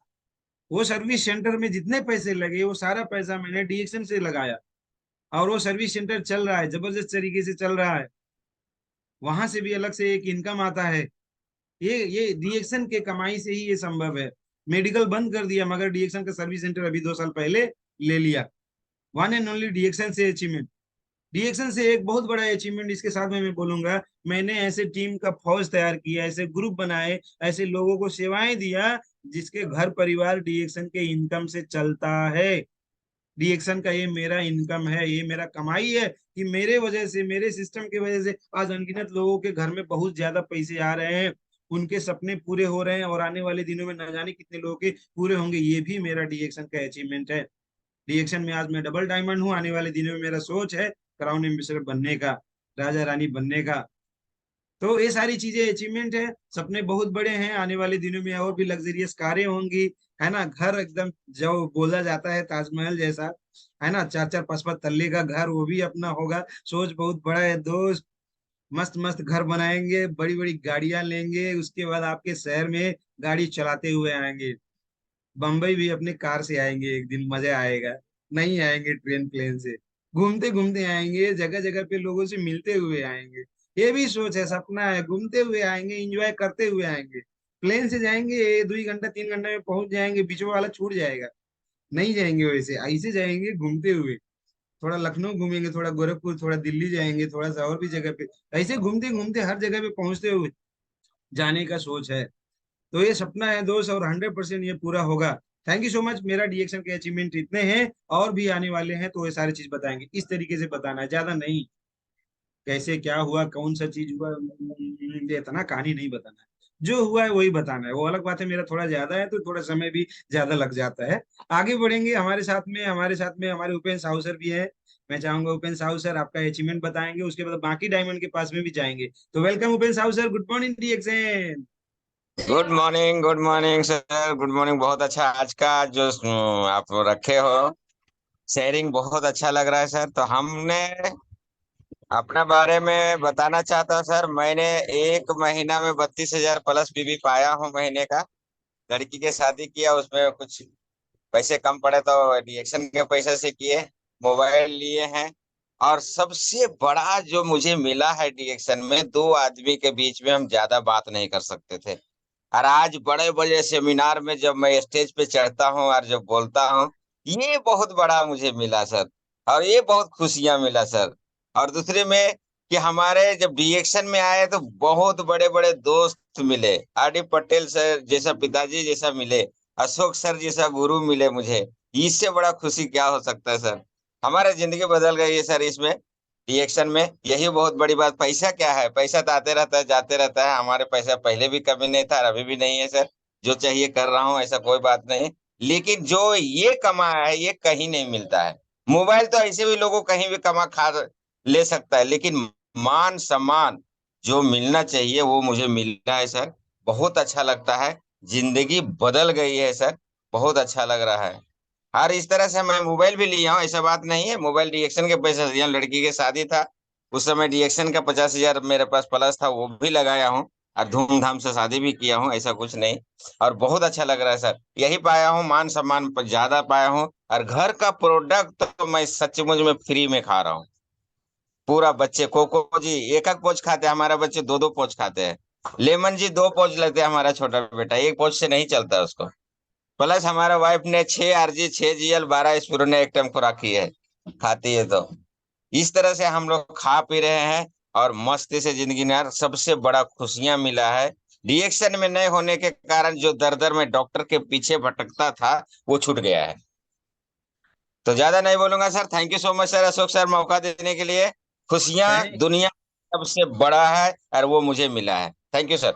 वो सर्विस सेंटर में जितने पैसे लगे वो सारा पैसा मैंने डीएक्शन से लगाया, और वो सर्विस सेंटर चल रहा है, जबरदस्त तरीके से चल रहा है। वहां से भी अलग से एक इनकम आता है। ये डीएक्शन के कमाई से ही ये संभव है। मेडिकल बंद कर दिया, मगर डीएक्शन का सर्विस सेंटर अभी 2 साल पहले ले लिया। वन एंड ओनली डीएक्शन से अचीवमेंट। डीएक्शन से एक बहुत बड़ा अचीवमेंट इसके साथ में मैं बोलूंगा, मैंने ऐसे टीम का फौज तैयार किया, ऐसे ग्रुप बनाए, ऐसे लोगों को सेवाएं दिया जिसके घर परिवार डीएक्शन के इनकम से चलता है। डीएक्शन का ये मेरा इनकम है, ये मेरा कमाई है, कि मेरे वजह से, मेरे सिस्टम की वजह से आज अनगिनत लोगों के घर में बहुत ज्यादा पैसे आ रहे हैं, उनके सपने पूरे हो रहे हैं, और आने वाले दिनों में न जाने कितने लोगों के पूरे होंगे। ये भी मेरा डीएक्शन का अचीवमेंट है। डीएक्शन में आज मैं डबल डायमंड हूँ। आने वाले दिनों में मेरा सोच है क्राउन एम्बेसडर बनने का, राजा रानी बनने का। तो ये सारी चीजें अचीवमेंट है। सपने बहुत बड़े हैं, आने वाले दिनों में और भी लग्जरियस कारें होंगी, है ना। घर एकदम जो बोला जाता है ताजमहल जैसा, है ना, 4-4 5-5 तल्ले का घर, वो भी अपना होगा। सोच बहुत बड़ा है दोस्त। मस्त मस्त घर बनाएंगे, बड़ी बड़ी गाड़ियां लेंगे, उसके बाद आपके शहर में गाड़ी चलाते हुए आएंगे। बम्बई भी अपने कार से आएंगे एक दिन, मजा आएगा। नहीं आएंगे ट्रेन प्लेन से, घूमते घूमते आएंगे, जगह जगह पे लोगों से मिलते हुए आएंगे। ये भी सोच है, सपना है, घूमते हुए आएंगे, एंजॉय करते हुए आएंगे। प्लेन से जाएंगे 2 घंटा 3 घंटे में पहुंच जाएंगे, बीचों वाला छूट जाएगा। नहीं जाएंगे वैसे, ऐसे जाएंगे घूमते हुए। थोड़ा लखनऊ घूमेंगे, थोड़ा गोरखपुर, थोड़ा दिल्ली जाएंगे, थोड़ा सा और भी जगह पे, ऐसे घूमते घूमते हर जगह पे पहुंचते हुए जाने का सोच है। तो ये सपना है दोस्त, और 100% ये पूरा होगा। Thank you so much. मेरा डीएक्शन के अचीवमेंट इतने हैं, और भी आने वाले हैं, तो ये सारी चीज बताएंगे। इस तरीके से बताना है, ज्यादा नहीं। कैसे क्या हुआ, कौन सा चीज हुआ, ये इतना कहानी नहीं बताना है। जो हुआ है वही बताना है। वो अलग बात है, मेरा थोड़ा ज्यादा है तो थोड़ा समय भी ज्यादा लग जाता है। आगे बढ़ेंगे हमारे साथ में हमारे उपेंद्र साहू सर भी है। मैं चाहूंगा उपेंद्र साहू सर आपका अचीवमेंट बताएंगे, उसके बाद बाकी डायमंड के पास में भी जाएंगे। तो welcome Upendra Sahu sir, good morning डीएक्शन। Good morning sir, good morning. बहुत अच्छा आज का जो आप रखे हो शेयरिंग, बहुत अच्छा लग रहा है सर। तो हमने अपने बारे में बताना चाहता हूँ सर। मैंने 1 महीना में 32,000 प्लस बीबी पाया हूँ महीने का। लड़की के शादी किया, उसमें कुछ पैसे कम पड़े तो डीएक्शन के पैसे से किए, मोबाइल लिए हैं। और सबसे बड़ा जो मुझे मिला है डीएक्शन में, 2 आदमी के बीच में हम ज्यादा बात नहीं कर सकते थे, और आज बड़े बड़े सेमिनार में जब मैं स्टेज पे चढ़ता हूँ और जब बोलता हूँ, ये बहुत बड़ा मुझे मिला सर, और ये बहुत खुशियां मिला सर। और दूसरे में कि हमारे जब डीएक्शन में आए तो बहुत बड़े बड़े दोस्त मिले, आर डी पटेल सर जैसा पिताजी जैसा मिले, अशोक सर जैसा गुरु मिले मुझे। इससे बड़ा खुशी क्या हो सकता है सर। हमारी जिंदगी बदल गई है सर इसमें, रिएक्शन में। यही बहुत बड़ी बात। पैसा क्या है, पैसा तो आते रहता है जाते रहता है। हमारे पैसा पहले भी कभी नहीं था और अभी भी नहीं है सर। जो चाहिए कर रहा हूँ, ऐसा कोई बात नहीं। लेकिन जो ये कमाया है ये कहीं नहीं मिलता है। मोबाइल तो ऐसे भी लोगों कहीं भी कमा खा ले सकता है, लेकिन मान सम्मान जो मिलना चाहिए वो मुझे मिला है सर। बहुत अच्छा लगता है, जिंदगी बदल गई है सर, बहुत अच्छा लग रहा है। और इस तरह से मैं मोबाइल भी लिया हूँ, ऐसा बात नहीं है। मोबाइल डीएक्शन के पैसे दिया, लड़की की शादी था उस समय डीएक्शन का 50,000 मेरे पास प्लस था, वो भी लगाया हूँ और धूमधाम से शादी भी किया हूँ, ऐसा कुछ नहीं। और बहुत अच्छा लग रहा है सर। यही पाया हूँ, मान सम्मान पर ज्यादा पाया हूँ। और घर का प्रोडक्ट तो मैं सचमुच में फ्री में खा रहा हूँ पूरा। बच्चे कोको जी 1-1 पोच खाते हैं, हमारे बच्चे 2-2 पोच खाते हैं। लेमन जी 2 पोच लेते हैं, हमारा छोटा बेटा 1 पोच से नहीं चलता उसको। प्लस हमारा वाइफ ने 6 RG 6GL 12 स्पून ने एक टाइम खुराक की है, खाती है। तो इस तरह से हम लोग खा पी रहे हैं। और मस्ती से जिंदगी ना सबसे बड़ा खुशियां मिला है। रिएक्शन में नहीं होने के कारण जो दर दर में डॉक्टर के पीछे भटकता था वो छूट गया है। तो ज्यादा नहीं बोलूंगा sir. Thank you so much sir, Ashok sir, मौका देने के लिए। खुशियां थैंक दुनिया सबसे बड़ा है और वो मुझे मिला है। Thank you sir.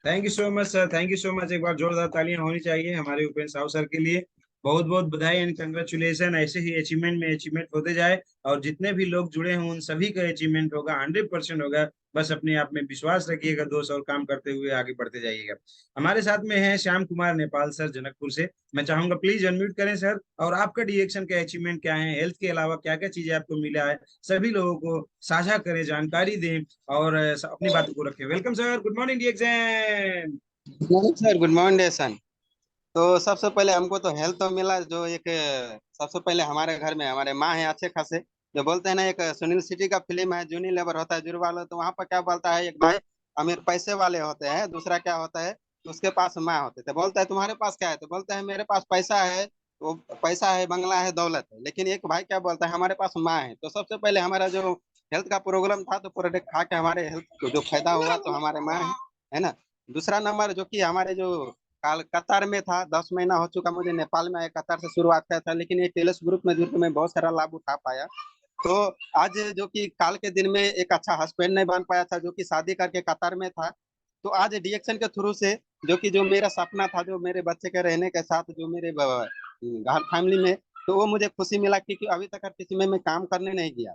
Thank you so much sir, thank you so much. एक बार जोरदार तालियां होनी चाहिए हमारे उपेंद्र साहू सर के लिए। बहुत बहुत बधाई एंड कंग्रेचुलेशन। ऐसे ही अचीवमेंट में अचीवमेंट होते जाए और जितने भी लोग जुड़े हैं उन सभी का अचीवमेंट होगा, 100% होगा। बस अपने आप में विश्वास रखिएगा दोस्त और काम करते हुए आगे बढ़ते जाइएगा। हमारे साथ में है श्याम कुमार नेपाल सर जनकपुर से। मैं चाहूंगा प्लीज अनम्यूट करें सर, और आपका डीएक्शन का अचीवमेंट क्या है, हेल्थ के अलावा क्या क्या चीजें आपको मिला है, सभी लोगों को साझा करें, जानकारी दें और अपनी बातों को रखें। Welcome sir, good morning डीएक्शन। Good morning sir, good morning D action. तो सबसे पहले हमको तो हेल्थ तो मिला, जो एक सबसे पहले हमारे घर में हमारे माँ है अच्छे खासे। जो बोलते हैं ना, एक सुनील शेट्टी का फिल्म है जूनी लेबर होता है जुड़ वाला, तो वहां पर क्या बोलता है, एक भाई अमीर पैसे वाले होते हैं, दूसरा क्या होता है उसके पास माँ होते थे। बोलता है तुम्हारे पास क्या है, तो बोलता है मेरे पास पैसा है, वो पैसा है, बंगला है, दौलत है। लेकिन एक भाई क्या बोलता है, हमारे पास माँ है। तो सबसे पहले हमारा जो हेल्थ का प्रोग्राम था, तो प्रोडक्ट खा के हमारे हेल्थ को जो फायदा हुआ तो हमारे माँ है ना। दूसरा नंबर जो कि हमारे जो काल कतार में था, 10 महीना हो चुका मुझे नेपाल में आए, कतार से शुरुआत किया था, लेकिन ये टेलस ग्रुप में जुड़ के मैं बहुत सारा लाभ उठा पाया। तो आज जो कि काल के दिन में एक अच्छा हस्बैंड नहीं बन पाया था, जो कि शादी करके कतार में था, तो आज डीएक्शन के थ्रू से जो मेरा सपना था, जो मेरे बच्चे के रहने के साथ जो मेरे घर फैमिली में, तो वो मुझे खुशी मिला, क्योंकि अभी तक किसी में मैं काम करने नहीं गया।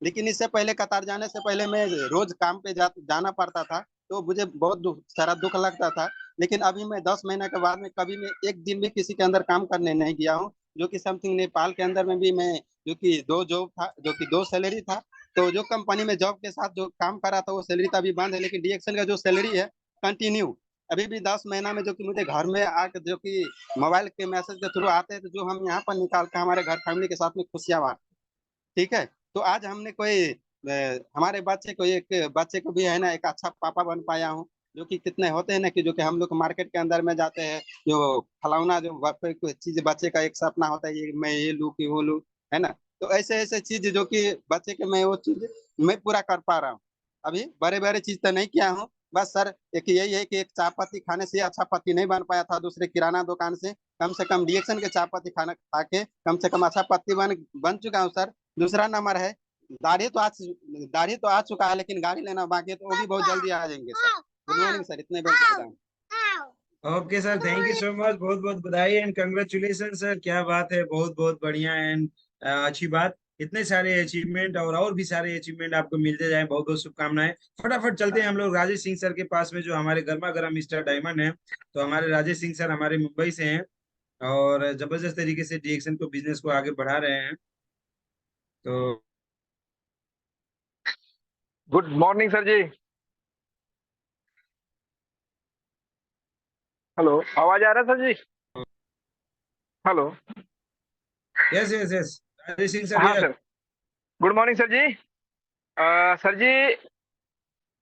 लेकिन इससे पहले कतार जाने से पहले मैं रोज काम पे जाना पड़ता था, तो मुझे बहुत सारा दुख लगता था। लेकिन अभी मैं 10 महीना के बाद में कभी मैं एक दिन भी किसी के अंदर काम करने नहीं गया हूँ। जो कि समथिंग नेपाल के अंदर में भी मैं जो कि 2 जॉब था, जो कि 2 सैलरी था, तो जो कंपनी में जॉब के साथ जो काम कर रहा था वो सैलरी तो अभी बंद है, लेकिन डीएक्शन का जो सैलरी है कंटिन्यू अभी भी 10 महीना में, जो कि मुझे घर में आकर जो कि मोबाइल के मैसेज के थ्रू आते हैं, तो जो हम यहाँ पर निकाल के हमारे घर फैमिली के साथ में खुशियाँ बांटते हैं। ठीक है। तो आज हमने हमारे बच्चे को, एक बच्चे को भी है ना एक अच्छा पापा बन पाया हूँ। जो कि कितने होते हैं ना कि जो कि हम लोग मार्केट के अंदर में जाते हैं, जो खिलौना जो कोई चीज बच्चे का एक सपना होता है, ये मैं ये लूँ कि वो लूँ, है ना। तो ऐसे ऐसे चीज जो कि बच्चे के मैं वो चीज मैं पूरा कर पा रहा हूँ। अभी बड़े बड़े चीज तो नहीं किया हूँ, बस सर एक यही है कि एक चाय पत्ती खाने से अच्छा पत्ती नहीं बन पाया था दूसरे किराना दुकान से कम डीएक्शन के चाय पत्ती खाना खा के कम से कम अच्छा पत्ती बन चुका हूँ सर। दूसरा नंबर है, दाढ़ी तो आ चुका है, लेकिन गाड़ी लेना बाकी है, तो वो भी बहुत जल्दी आ जाएंगे सर। गुड मॉर्निंग सर, इतने बोल रहा हूँ। Okay sir, thank you so much. बहुत बहुत बधाई एंड कंग्रेचुलेशन सर। क्या बात है, बहुत बहुत बढ़िया एंड अच्छी बात। इतने सारे अचीवमेंट और भी सारे अचीवमेंट आपको मिलते जाए, बहुत बहुत शुभकामनाएं। फटाफट चलते हैं हम लोग राजेश सिंह सर के पास में, जो हमारे गर्मा गर्म मिस्टर डायमंड है। तो हमारे राजेश सिंह सर हमारे मुंबई से हैं और जबरदस्त तरीके से डीएक्शन को, बिजनेस को आगे बढ़ा रहे हैं। तो good morning sir ji. Hello, आवाज आ रहा है sir ji? Hello. Yes yes yes, Rajesh Singh sir. हाँ sir, good morning sir ji. Sir ji,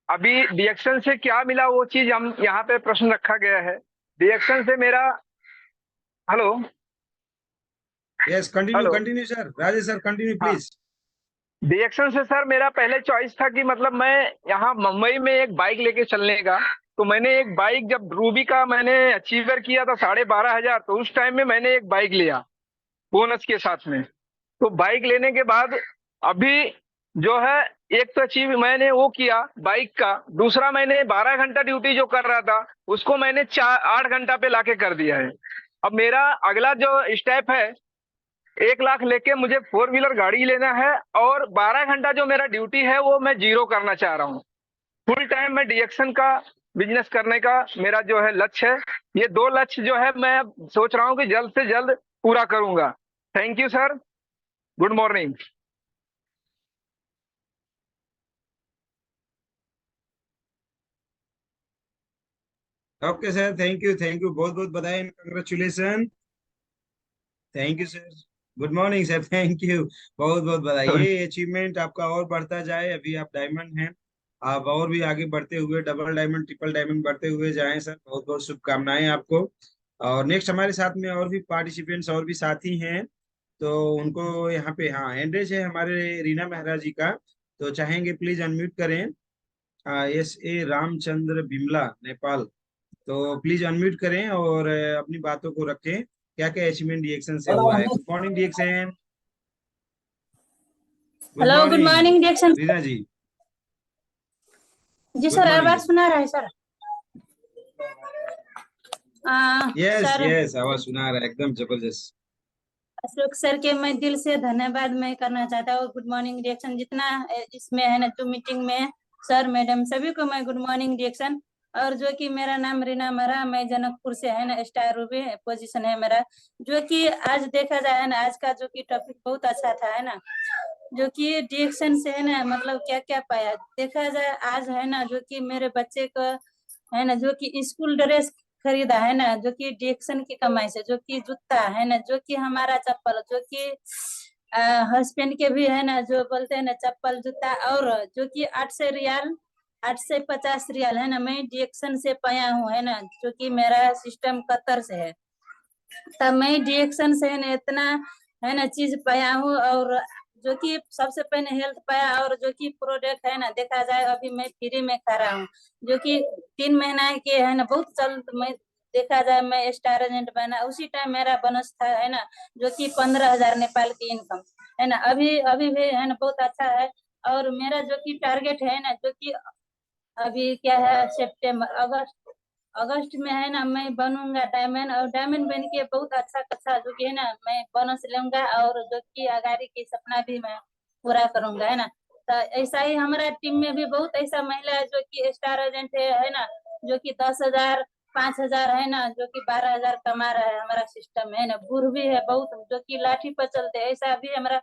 अभी डीएक्शन से क्या मिला वो चीज हम यहाँ पे प्रश्न रखा गया है। डीएक्शन से मेरा, hello yes, continue sir, Rajesh sir continue please. D action से सर मेरा पहले चॉइस था कि मतलब मैं यहाँ मुंबई में एक बाइक लेके चलने का। तो मैंने एक बाइक, जब रूबी का मैंने अचीवर किया था 12,500, तो उस टाइम में मैंने एक बाइक लिया बोनस के साथ में। तो बाइक लेने के बाद अभी जो है, एक तो अचीव मैंने वो किया बाइक का, दूसरा मैंने 12 घंटा ड्यूटी जो कर रहा था उसको मैंने 8 घंटा पे लाके कर दिया है। अब मेरा अगला जो स्टेप है, 1 लाख लेके मुझे 4 व्हीलर गाड़ी लेना है, और 12 घंटा जो मेरा ड्यूटी है वो मैं 0 करना चाह रहा हूँ। फुल टाइम में डीएक्शन का बिजनेस करने का मेरा जो है लक्ष्य है। ये 2 लक्ष्य जो है मैं सोच रहा हूँ कि जल्द से जल्द पूरा करूंगा। Thank you sir, good morning. Okay sir, thank you, बहुत बहुत बधाई, congratulation. Thank you sir, good morning sir, thank you, बहुत बहुत बधाई। ये अचीवमेंट आपका और बढ़ता जाए। अभी आप डायमंड हैं, आप और भी आगे बढ़ते हुए डबल डायमंड, ट्रिपल डायमंड बढ़ते हुए जाएं सर। बहुत बहुत शुभकामनाएं आपको। और नेक्स्ट हमारे साथ में और भी पार्टिसिपेंट्स और भी साथी हैं, तो उनको यहाँ पे, हाँ, हैंड रेज है हमारे रीना मेहरा जी का। तो चाहेंगे प्लीज अनम्यूट करें। S A Ramchandra Bimla, Nepal. तो प्लीज अनम्यूट करें और अपनी बातों को रखें, क्या क्या अचीवमेंट डीएक्शन से हुआ है। Good morning डीएक्शन। Good hello, good morning morning D action. Reena ji. जी गुड सर, मॉर्निंग। आवाज सुना रहा है सर? यस सर, यस, आवाज सुना रहा है, एकदम जबरदस्त। अशोक सर के मैं दिल से धन्यवाद मैं करना चाहता हूँ। गुड मॉर्निंग डिएक्शन जितना इसमें है ना, जो मीटिंग में सर मैडम सभी को मैं गुड मॉर्निंग डिएक्शन। और जो कि मेरा नाम रीना मरा, मैं जनकपुर से है ना, स्टार रूबी पोजीशन है मेरा। जो कि आज देखा जाए है ना, आज का जो कि टॉपिक बहुत अच्छा था है ना, जो कि डिएक्शन से है ना, मतलब क्या क्या पाया देखा जाए आज है ना, जो कि मेरे बच्चे को है ना, जो कि स्कूल ड्रेस खरीदा है ना, जो कि डिएक्शन की कमाई से, जो कि जूता है ना, जो कि हमारा चप्पल, जो कि हस्बैंड के भी है ना, जो बोलते हैं ना चप्पल जूता, और जो कि 800 रियाल 850 रियाल है ना, मैं डिएक्शन से पाया हूँ है ना, जो कि मेरा सिस्टम कतर से है। तब मैं डिएक्शन से है ना इतना है ना चीज पाया हूँ, और जो कि सबसे पहले हेल्थ पाया, और जो कि प्रोडक्ट है ना देखा जाए अभी मैं फ्री में खा रहा हूँ, जो कि 3 महीना के है ना, बहुत जल्द मैं देखा जाए मैं स्टार एजेंट बना, उसी टाइम मेरा बोनस था है ना, जो कि 15,000 नेपाल की इनकम है ना, अभी अभी भी है ना बहुत अच्छा है। और मेरा जो कि टारगेट है ना, जो कि अभी क्या है, सितंबर अगस्त अगस्त में है ना, मैं बनूंगा डायमंड, और डायमंड बन के बहुत अच्छा अच्छा जो कि है ना मैं बोनस लूंगा, और जो कि आगाड़ी की सपना भी मैं पूरा करूंगा है ना। तो ऐसा ही हमारा टीम में भी बहुत ऐसा महिला है जो कि स्टार एजेंट है ना, जो कि 10,000 5,000 है ना, जो कि 12,000 कमा रहा है, हमारा सिस्टम है ना। बुढ़ भी है बहुत, जो कि लाठी पर चलते हैं, ऐसा भी हमारा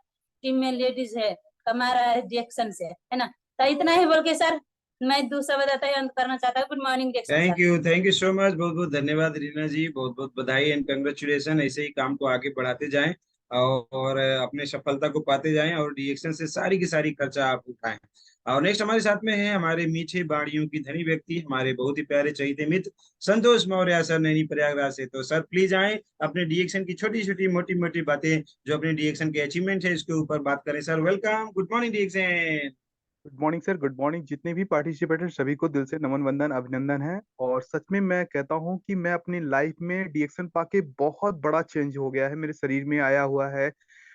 टीम में लेडीज है, कमा रहा है डिएक्शन से है ना। तो इतना ही बोल के सर मैं दूसरा बताता ही अंत करना चाहता हूँ। Good morning D action sir. Thank you so much, बहुत बहुत धन्यवाद रीना जी, बहुत बहुत बधाई एंड कंग्रेचुलेशन। ऐसे ही काम को आगे बढ़ाते जाएं और अपने सफलता को पाते जाएं, और डीएक्शन से सारी की सारी खर्चा आप उठाएं। और नेक्स्ट हमारे साथ में है हमारे मीठे बाड़ियों की धनी व्यक्ति, हमारे बहुत ही प्यारे चहीते मित्र संतोष मौर्य सर, नैनी प्रयागराज से। तो सर प्लीज आए, अपने डीएक्शन की छोटी छोटी मोटी मोटी बातें जो अपने डीएक्शन के अचीवमेंट है इसके ऊपर बात करें। Sir welcome, good morning डीएक्शन। Good morning sir, good morning जितने भी पार्टिसिपेटर सभी को दिल से नमन वंदन अभिनंदन है। और सच में मैं कहता हूँ कि मैं अपनी लाइफ में डीएक्शन पाके बहुत बड़ा चेंज हो गया है। मेरे शरीर में आया हुआ है,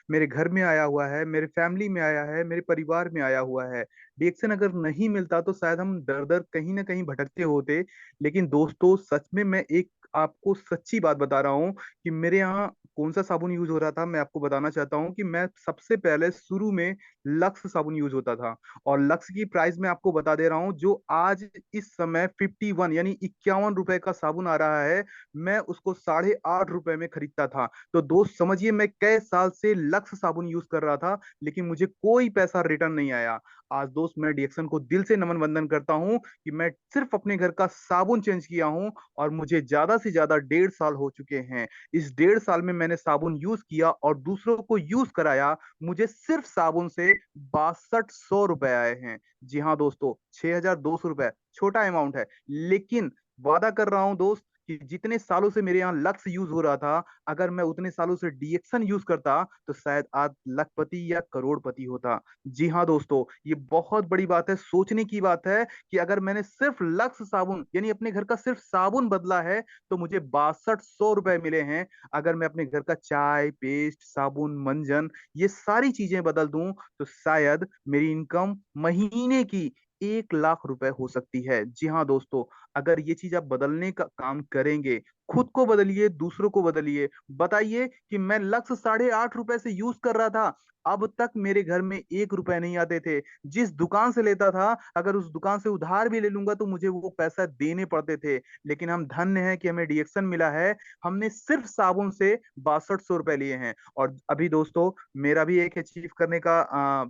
मेरे घर में आया हुआ है, मेरे फैमिली में आया है, मेरे परिवार में आया हुआ है। डीएक्शन अगर नहीं मिलता तो शायद हम दर दर कहीं ना कहीं भटकते होते। लेकिन दोस्तों सच में मैं एक आपको सच्ची बात बता रहा हूँ कि मेरे यहाँ कौन सा साबुन यूज हो रहा था। मैं आपको बताना चाहता हूँ कि मैं सबसे पहले शुरू में लक्स साबुन यूज होता था, और लक्स की प्राइस मैं आपको बता दे रहा हूँ, जो आज इस समय 51 यानी 51 रुपए का साबुन आ रहा है, मैं उसको 8.5 रुपए में खरीदता था। तो दोस्त समझिए मैं कई साल से लक्स साबुन यूज कर रहा था, लेकिन मुझे कोई पैसा रिटर्न नहीं आया। आज दोस्त मैं डिएक्शन को दिल से नमन वंदन करता हूँ कि मैं सिर्फ अपने घर का साबुन चेंज किया हूँ, और मुझे ज्यादा से ज्यादा 1.5 साल हो चुके हैं। इस 1.5 साल में मैंने साबुन यूज किया और दूसरों को यूज कराया, मुझे सिर्फ साबुन से 6200 रुपए आए हैं। जी हाँ दोस्तों, 6200 रुपए छोटा अमाउंट है, लेकिन वादा कर रहा हूं दोस्त कि जितने सालों से मेरे यहाँ लक्स यूज हो रहा था, अगर मैं उतने सालों से डीएक्शन यूज करता तो शायद आज लखपति या करोड़पति होता। जी हाँ दोस्तों, ये बहुत बड़ी बात है, सोचने की बात है कि अगर मैंने सिर्फ लक्स साबुन यानी अपने घर का सिर्फ साबुन बदला है तो मुझे 6200 रुपए मिले हैं। अगर मैं अपने घर का चाय पेस्ट साबुन मंजन ये सारी चीजें बदल दूं तो शायद मेरी इनकम महीने की 1 लाख रुपए हो सकती है। जी हाँ दोस्तों, अगर ये चीज आप बदलने का काम करेंगे, खुद को बदलिए दूसरों को बदलिए। बताइए कि मैं लक्स 8.5 रुपए से यूज कर रहा था, अब तक मेरे घर में 1 रुपए नहीं आते थे। जिस दुकान से लेता था, अगर उस दुकान से उधार भी ले लूंगा तो मुझे वो पैसा देने पड़ते थे। लेकिन हम धन्य हैं कि हमें डीएक्शन मिला है, हमने सिर्फ साबुन से 6200 रुपए लिए हैं। और अभी दोस्तों मेरा भी एक अचीव करने का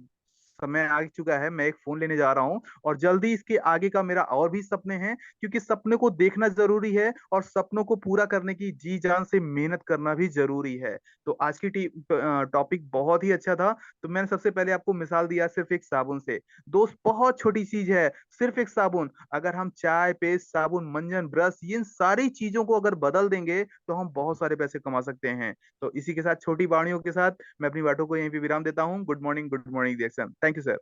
समय आ चुका है। मैं एक फोन लेने जा रहा हूँ, और जल्दी इसके आगे का मेरा और भी सपने हैं, क्योंकि सपने को देखना जरूरी है और सपनों को पूरा करने की जी जान से मेहनत करना भी जरूरी है। तो आज की टॉपिक बहुत ही अच्छा था। तो मैंने सबसे पहले आपको मिसाल दिया सिर्फ एक साबुन से। दोस्त बहुत छोटी चीज है, सिर्फ एक साबुन। अगर हम चाय पेस्ट साबुन मंजन ब्रश इन सारी चीजों को अगर बदल देंगे तो हम बहुत सारे पैसे कमा सकते हैं। तो इसी के साथ छोटी वाणियों के साथ मैं अपनी बातों को यहीं पे विराम देता हूँ। Good morning डिएक्शन। Thank you sir.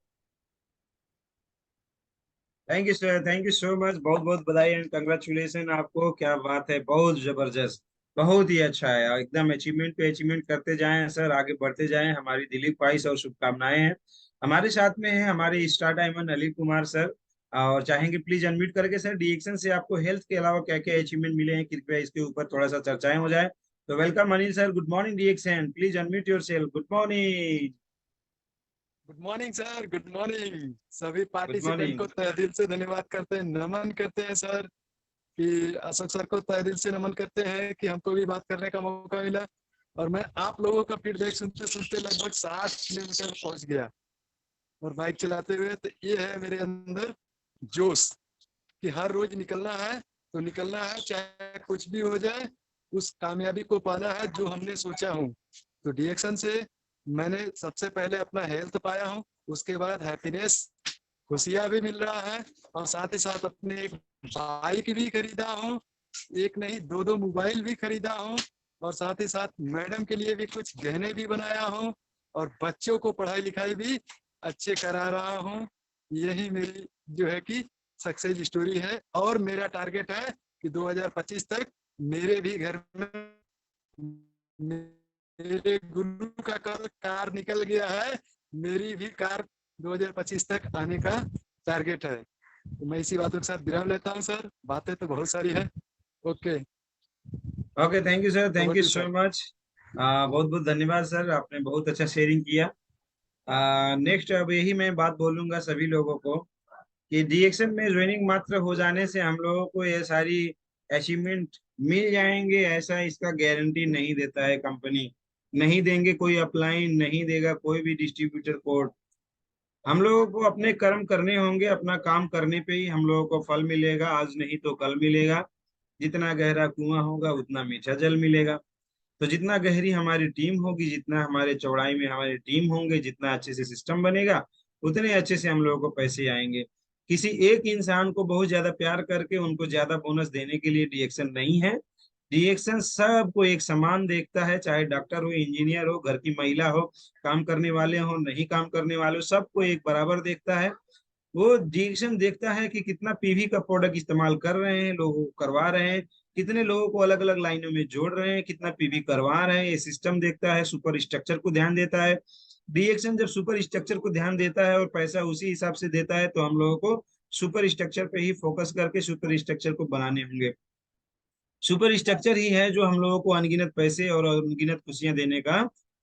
Thank you sir, thank you so much, बहुत बहुत बधाई एंड कंग्रेचुलेशन आपको। क्या बात है, बहुत जबरदस्त, बहुत ही अच्छा है। और एकदम अचीवमेंट पे अचीवमेंट करते जाएं सर, आगे बढ़ते जाएं। हमारी दिलीप ख्वाहिश और शुभकामनाएं हैं। हमारे साथ में है हमारे star diamond Ali Kumar sir, और चाहेंगे प्लीज अनम्यूट करके सर, डीएक्शन से आपको हेल्थ के अलावा क्या क्या अचीवमेंट मिले हैं, कृपया इसके ऊपर थोड़ा सा चर्चाएं हो जाए। तो welcome Anil sir, good morning डीएक्शन, please unmute yourself, good morning. Good morning sir, good morning. सभी गुड पार्टिसिपेंट मॉर्निंग। को तहे दिल से धन्यवाद करते हैं, नमन करते हैं सर, कि अशोक सर को तहे दिल से नमन करते हैं कि हमको भी बात करने का मौका मिला। और मैं आप लोगों का फीडबैक सुनते सुनते लगभग 60 किलोमीटर पहुंच गया और बाइक चलाते हुए। तो ये है मेरे अंदर जोश कि हर रोज निकलना है तो निकलना है, चाहे कुछ भी हो जाए, उस कामयाबी को पाना है जो हमने सोचा हूँ। तो डीएक्शन से मैंने सबसे पहले अपना हेल्थ पाया हूँ, उसके बाद हैप्पीनेस, खुशियाँ भी मिल रहा है, और साथ ही साथ अपने एक बाइक भी खरीदा हूँ, एक नहीं दो दो मोबाइल भी खरीदा हूँ, और साथ ही साथ मैडम के लिए भी कुछ गहने भी बनाया हूँ, और बच्चों को पढ़ाई लिखाई भी अच्छे करा रहा हूँ। यही मेरी जो है कि सक्सेस स्टोरी है। और मेरा टारगेट है कि 2025 तक मेरे भी घर में मेरे गुरु का कार निकल गया है, मेरी भी कार 2025 तक आने का टारगेट है। तो मैं इसी बातों के साथ विराम लेता हूँ सर, बातें तो बहुत सारी है। Okay okay, thank you sir, thank over you too so sir. Much. बहुत बहुत धन्यवाद सर, आपने बहुत अच्छा शेयरिंग किया। नेक्स्ट अब यही मैं बात बोलूंगा सभी लोगों को कि डीएक्शन में ज्वाइनिंग मात्र हो जाने से हम लोगों को ये सारी अचीवमेंट मिल जाएंगे, ऐसा इसका गारंटी नहीं देता है कंपनी। नहीं देंगे, कोई अपलाइन नहीं देगा, कोई भी डिस्ट्रीब्यूटर कोड। हम लोगों को अपने कर्म करने होंगे, अपना काम करने पे ही हम लोगों को फल मिलेगा, आज नहीं तो कल मिलेगा। जितना गहरा कुआं होगा उतना मीठा जल मिलेगा। तो जितना गहरी हमारी टीम होगी, जितना हमारे चौड़ाई में हमारी टीम होंगे, जितना अच्छे से सिस्टम बनेगा, उतने अच्छे से हम लोगों को पैसे आएंगे। किसी एक इंसान को बहुत ज्यादा प्यार करके उनको ज्यादा बोनस देने के लिए डीएक्शन नहीं है। डीएक्शन सबको एक समान देखता है, चाहे डॉक्टर हो, इंजीनियर हो, घर की महिला हो, काम करने वाले हो, नहीं काम करने वाले हो, सबको एक बराबर देखता है। वो डीएक्शन देखता है कि कितना पीवी का प्रोडक्ट इस्तेमाल कर रहे हैं, लोग करवा रहे हैं, कितने लोगों को अलग अलग लाइनों में जोड़ रहे हैं, कितना पीवी करवा रहे हैं, ये सिस्टम देखता है, सुपर स्ट्रक्चर को ध्यान देता है। डीएक्शन जब सुपर स्ट्रक्चर को ध्यान देता है और पैसा उसी हिसाब से देता है, तो हम लोगों को सुपर स्ट्रक्चर पे ही फोकस करके सुपर स्ट्रक्चर को बनाने होंगे। सुपर स्ट्रक्चर ही है जो हम लोगों को अनगिनत पैसे और अनगिनत खुशियां देने का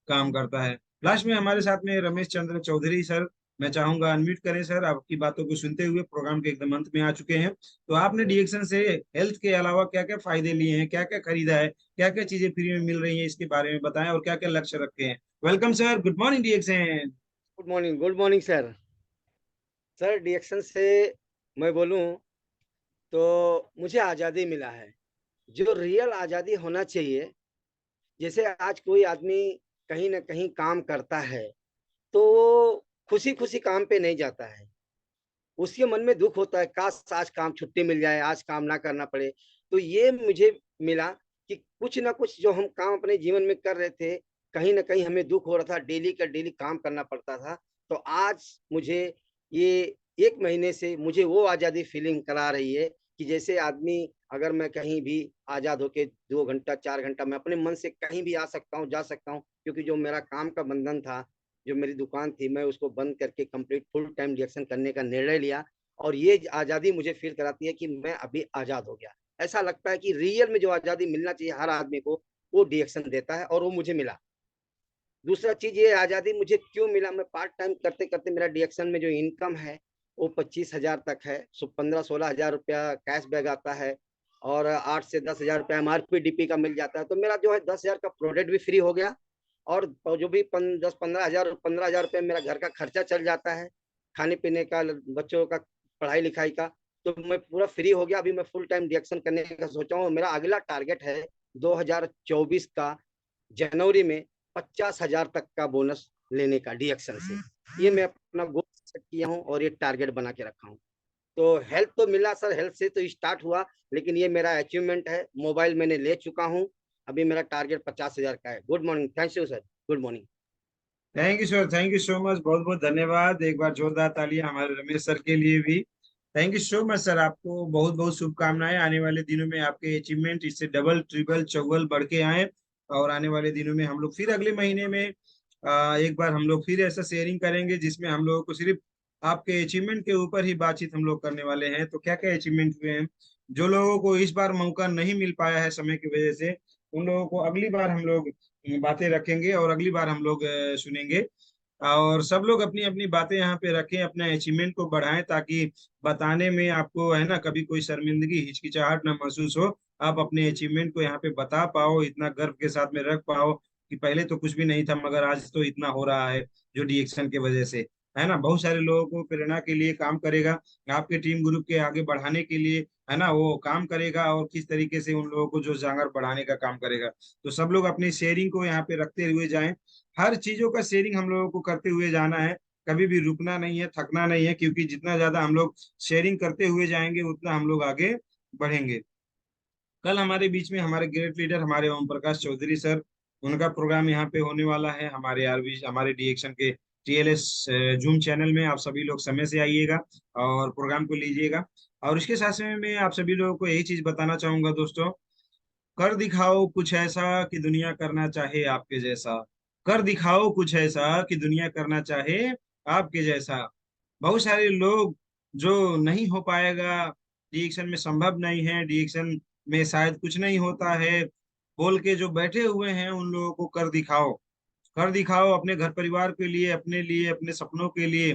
काम करता है। लास्ट में हमारे साथ में रमेश चंद्र चौधरी सर, मैं चाहूंगा अनम्यूट करें सर, आपकी बातों को सुनते हुए प्रोग्राम के एकदम अंत में आ चुके हैं। तो आपने डीएक्शन से हेल्थ के अलावा क्या क्या फायदे लिए हैं, क्या क्या खरीदा है, क्या क्या चीजें फ्री में मिल रही हैं, इसके बारे में बताएं, और क्या क्या लक्ष्य रखे हैं। Welcome sir, good morning डीएक्शन। Good morning sir. Sir डीएक्शन से मैं बोलूं तो मुझे आज़ादी मिला है, जो रियल आज़ादी होना चाहिए। जैसे आज कोई आदमी कहीं ना कहीं काम करता है तो वो खुशी खुशी काम पे नहीं जाता है, उसके मन में दुख होता है, काश आज काम छुट्टी मिल जाए, आज काम ना करना पड़े। तो ये मुझे मिला कि कुछ ना कुछ जो हम काम अपने जीवन में कर रहे थे, कहीं ना कहीं हमें दुख हो रहा था, डेली का डेली काम करना पड़ता था। तो आज मुझे ये 1 महीने से मुझे वो आज़ादी फीलिंग करा रही है कि जैसे आदमी, अगर मैं कहीं भी आज़ाद होके 2 घंटा 4 घंटा मैं अपने मन से कहीं भी आ सकता हूँ, जा सकता हूँ। क्योंकि जो मेरा काम का बंधन था, जो मेरी दुकान थी, मैं उसको बंद करके कंप्लीट फुल टाइम डीएक्शन करने का निर्णय लिया। और ये आज़ादी मुझे फील कराती है कि मैं अभी आज़ाद हो गया। ऐसा लगता है कि रियल में जो आज़ादी मिलना चाहिए हर आदमी को, वो डीएक्शन देता है, और वो मुझे मिला। दूसरा चीज, ये आज़ादी मुझे क्यों मिला, मैं पार्ट टाइम करते करते मेरा डीएक्शन में जो इनकम है वो 25,000 तक है। 15-16 हजार रुपया कैश बैग आता है, और 8 से 10 हजार रुपया एमआरपी डीपी का मिल जाता है। तो मेरा जो है 10,000 का प्रोडक्ट भी फ्री हो गया, और जो भी 10-15 हजार रुपये मेरा घर का खर्चा चल जाता है, खाने पीने का, बच्चों का पढ़ाई लिखाई का। तो मैं पूरा फ्री हो गया। अभी मैं फुल टाइम डीएक्शन करने का सोचा हूँ। मेरा अगला टारगेट है 2024 का जनवरी में 50,000 तक का बोनस लेने का डीएक्शन से। ये मैं अपना गोल सेट किया हूँ और ये टारगेट बना के रखा हूँ। तो हेल्थ तो मिला सर, हेल्थ से तो स्टार्ट हुआ, लेकिन ये मेरा अचीवमेंट है। मोबाइल मैंने ले चुका हूँ, अभी मेरा टारगेट 50,000 का है। Good morning, thank you sir, good morning. Thank you sir, thank you so much, बहुत बहुत धन्यवाद। एक बार जोरदार तालियां हमारे रमेश सर के लिए भी। Thank you so much sir, आपको बहुत बहुत शुभकामनाएं। आने वाले दिनों में आपके अचीवमेंट इससे डबल ट्रिपल चौगल बढ़ के आए, और आने वाले दिनों में हम लोग फिर अगले महीने में एक बार हम लोग फिर ऐसा शेयरिंग करेंगे जिसमें हम लोगों को सिर्फ आपके अचीवमेंट के ऊपर ही बातचीत हम लोग करने वाले हैं। तो क्या क्या अचीवमेंट हुए हैं, जो लोगों को इस बार मौका नहीं मिल पाया है समय की वजह से, उन लोगों को अगली बार हम लोग बातें रखेंगे और अगली बार हम लोग सुनेंगे। और सब लोग अपनी अपनी बातें यहाँ पे रखें, अपने अचीवमेंट को बढ़ाएं, ताकि बताने में आपको है ना कभी कोई शर्मिंदगी हिचकिचाहट ना महसूस हो। आप अपने अचीवमेंट को यहाँ पे बता पाओ, इतना गर्व के साथ में रख पाओ कि पहले तो कुछ भी नहीं था मगर आज तो इतना हो रहा है, जो डीएक्शन की वजह से है ना। बहुत सारे लोगों को प्रेरणा के लिए काम करेगा, आपके टीम ग्रुप के आगे बढ़ाने के लिए है ना वो काम करेगा, और किस तरीके से उन लोगों को जो जांगर बढ़ाने का काम करेगा। तो सब लोग अपनी शेयरिंग को यहाँ पे रखते हुए जाएं, हर चीजों का शेयरिंग हम लोगों को करते हुए जाना है, कभी भी रुकना नहीं है, थकना नहीं है, क्योंकि जितना ज्यादा हम लोग शेयरिंग करते हुए जाएंगे उतना हम लोग आगे बढ़ेंगे। कल हमारे बीच में हमारे ग्रेट लीडर हमारे ओम प्रकाश चौधरी सर, उनका प्रोग्राम यहाँ पे होने वाला है हमारे आरबी हमारे डीएक्शन के टीएलएस जूम चैनल में। आप सभी लोग समय से आइएगा और प्रोग्राम को लीजिएगा। और इसके साथ में मैं आप सभी लोगों को यही चीज बताना चाहूंगा दोस्तों, कर दिखाओ कुछ ऐसा कि दुनिया करना चाहे आपके जैसा। कर दिखाओ कुछ ऐसा कि दुनिया करना चाहे आपके जैसा। बहुत सारे लोग जो नहीं हो पाएगा, डीएक्शन में संभव नहीं है, डीएक्शन में शायद कुछ नहीं होता है बोल के जो बैठे हुए हैं, उन लोगों को कर दिखाओ। कर दिखाओ अपने घर परिवार के लिए, अपने लिए, अपने सपनों के लिए।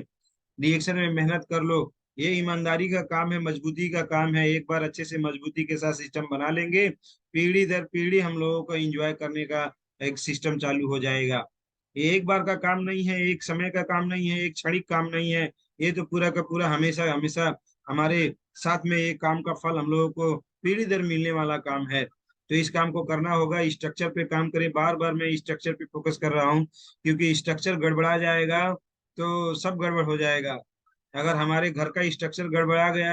डीएक्शन में मेहनत कर लो, ये ईमानदारी का काम है, मजबूती का काम है। एक बार अच्छे से मजबूती के साथ सिस्टम बना लेंगे, पीढ़ी दर पीढ़ी हम लोगों को एंजॉय करने का एक सिस्टम चालू हो जाएगा। ये एक बार का काम नहीं है, एक समय का काम नहीं है, एक क्षणिक काम नहीं है, ये तो पूरा का पूरा हमेशा हमेशा हमारे साथ में ये काम का फल हम लोगों को पीढ़ी दर मिलने वाला काम है। तो इस काम को करना होगा, स्ट्रक्चर पे काम करें। बार बार मैं स्ट्रक्चर पे फोकस कर रहा हूँ, क्योंकि स्ट्रक्चर गड़बड़ा जाएगा तो सब गड़बड़ हो जाएगा। अगर हमारे घर का स्ट्रक्चर गड़बड़ा गया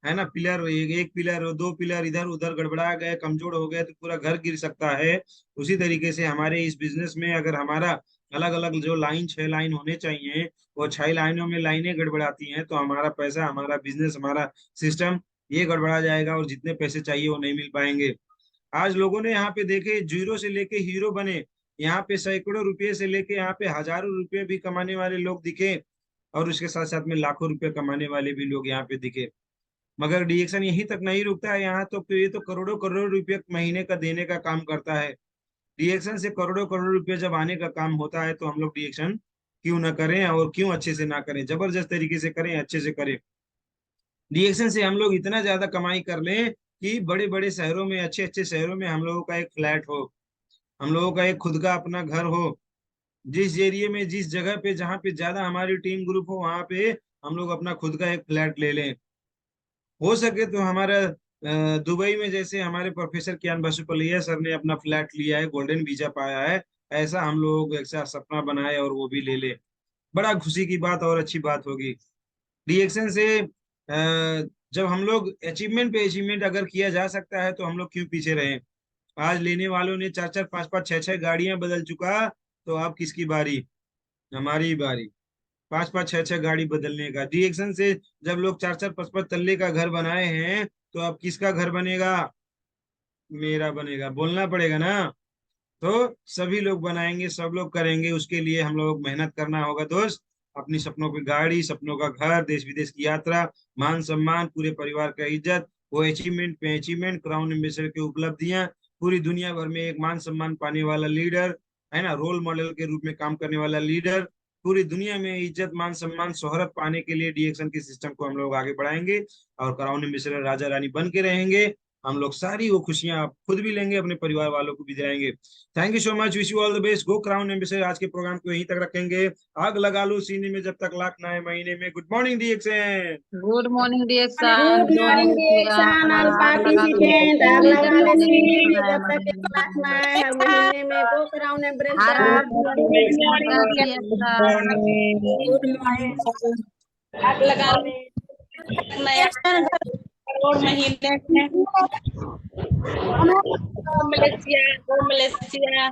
है ना, पिलर एक पिलर दो पिलर इधर उधर गड़बड़ा गए, कमजोर हो गए, तो पूरा घर गिर सकता है। उसी तरीके से हमारे इस बिजनेस में अगर हमारा अलग अलग जो लाइन 6 लाइन होने चाहिए, वो 6 लाइनों में लाइनें गड़बड़ाती हैं, तो हमारा पैसा, हमारा बिजनेस, हमारा सिस्टम ये गड़बड़ा जाएगा, और जितने पैसे चाहिए वो नहीं मिल पाएंगे। आज लोगों ने यहाँ पे देखे, जीरो से लेके हीरो बने, यहाँ पे सैकड़ों रुपये से लेके यहाँ पे हजारों रुपये भी कमाने वाले लोग दिखे, और उसके साथ साथ में लाखों रुपए कमाने वाले भी लोग यहाँ पे दिखे। मगर डीएक्शन यहीं तक नहीं रुकता है, यहाँ तो ये तो करोड़ों करोड़ रुपए महीने का देने का काम करता है। डीएक्शन से करोड़ों करोड़ रुपए जब आने का काम होता है, तो हम लोग डीएक्शन क्यों ना करें, और क्यों अच्छे से ना करें, जबरदस्त तरीके से करें, अच्छे से करें। डीएक्शन से हम लोग इतना ज्यादा कमाई कर लें कि बड़े बड़े शहरों में, अच्छे अच्छे शहरों में हम लोगों का एक फ्लैट हो, हम लोगों का एक खुद का अपना घर हो। जिस एरिया में, जिस जगह पे, जहाँ पे ज्यादा हमारी टीम ग्रुप हो, वहां पे हम लोग अपना खुद का एक फ्लैट ले लें। हो सके तो हमारा दुबई में जैसे हमारे प्रोफेसर कियान बासुपलिया सर ने अपना फ्लैट लिया है, गोल्डन वीजा पाया है, ऐसा हम लोग ऐसा सपना बनाए और वो भी ले ले। बड़ा खुशी की बात और अच्छी बात होगी। डीएक्शन से जब हम लोग अचीवमेंट पे अचीवमेंट अगर किया जा सकता है, तो हम लोग क्यों पीछे रहे। आज लेने वालों ने 4-4, 5-5, 6-6 गाड़ियां बदल चुका, तो अब किसकी बारी, हमारी बारी 5-5, 6-6 गाड़ी बदलने का। डीएक्शन से जब लोग 4-4, 5-5 तल्ले का घर बनाए हैं, तो अब किसका घर बनेगा, मेरा बनेगा, बोलना पड़ेगा ना। तो सभी लोग बनाएंगे, सब लोग करेंगे, उसके लिए हम लोग मेहनत करना होगा दोस्त। अपनी सपनों की गाड़ी, सपनों का घर, देश विदेश की यात्रा, मान सम्मान, पूरे परिवार का इज्जत, वो अचीवमेंट पे अचीवमेंट, क्राउन एम्बेसडर की उपलब्धियां, पूरी दुनिया भर में एक मान सम्मान पाने वाला लीडर है ना, रोल मॉडल के रूप में काम करने वाला लीडर, पूरी दुनिया में इज्जत, मान सम्मान, शोहरत पाने के लिए डीएक्शन के सिस्टम को हम लोग आगे बढ़ाएंगे, और क्राउन एम्बेसडर राजा रानी बन के रहेंगे। हम लोग सारी वो खुशियां खुद भी लेंगे, अपने परिवार वालों को भी दिलाएंगे। Thank you so much, wish you all the best, go crown ambassador. आज के प्रोग्राम को यहीं तक रखेंगे, आग लगा लो सीने में जब तक लाख ना आए महीने में। Good morning डीएक्शन। Good morning डीएक्शन, good morning D action all participant. आग लगा ले सीने में जब तक एक लाख ना आए हर महीने में। गो क्राउन एम्बेसडर। Good morning. आग लगा ले नया करोड़ महीने में। Malaysia, Malaysia.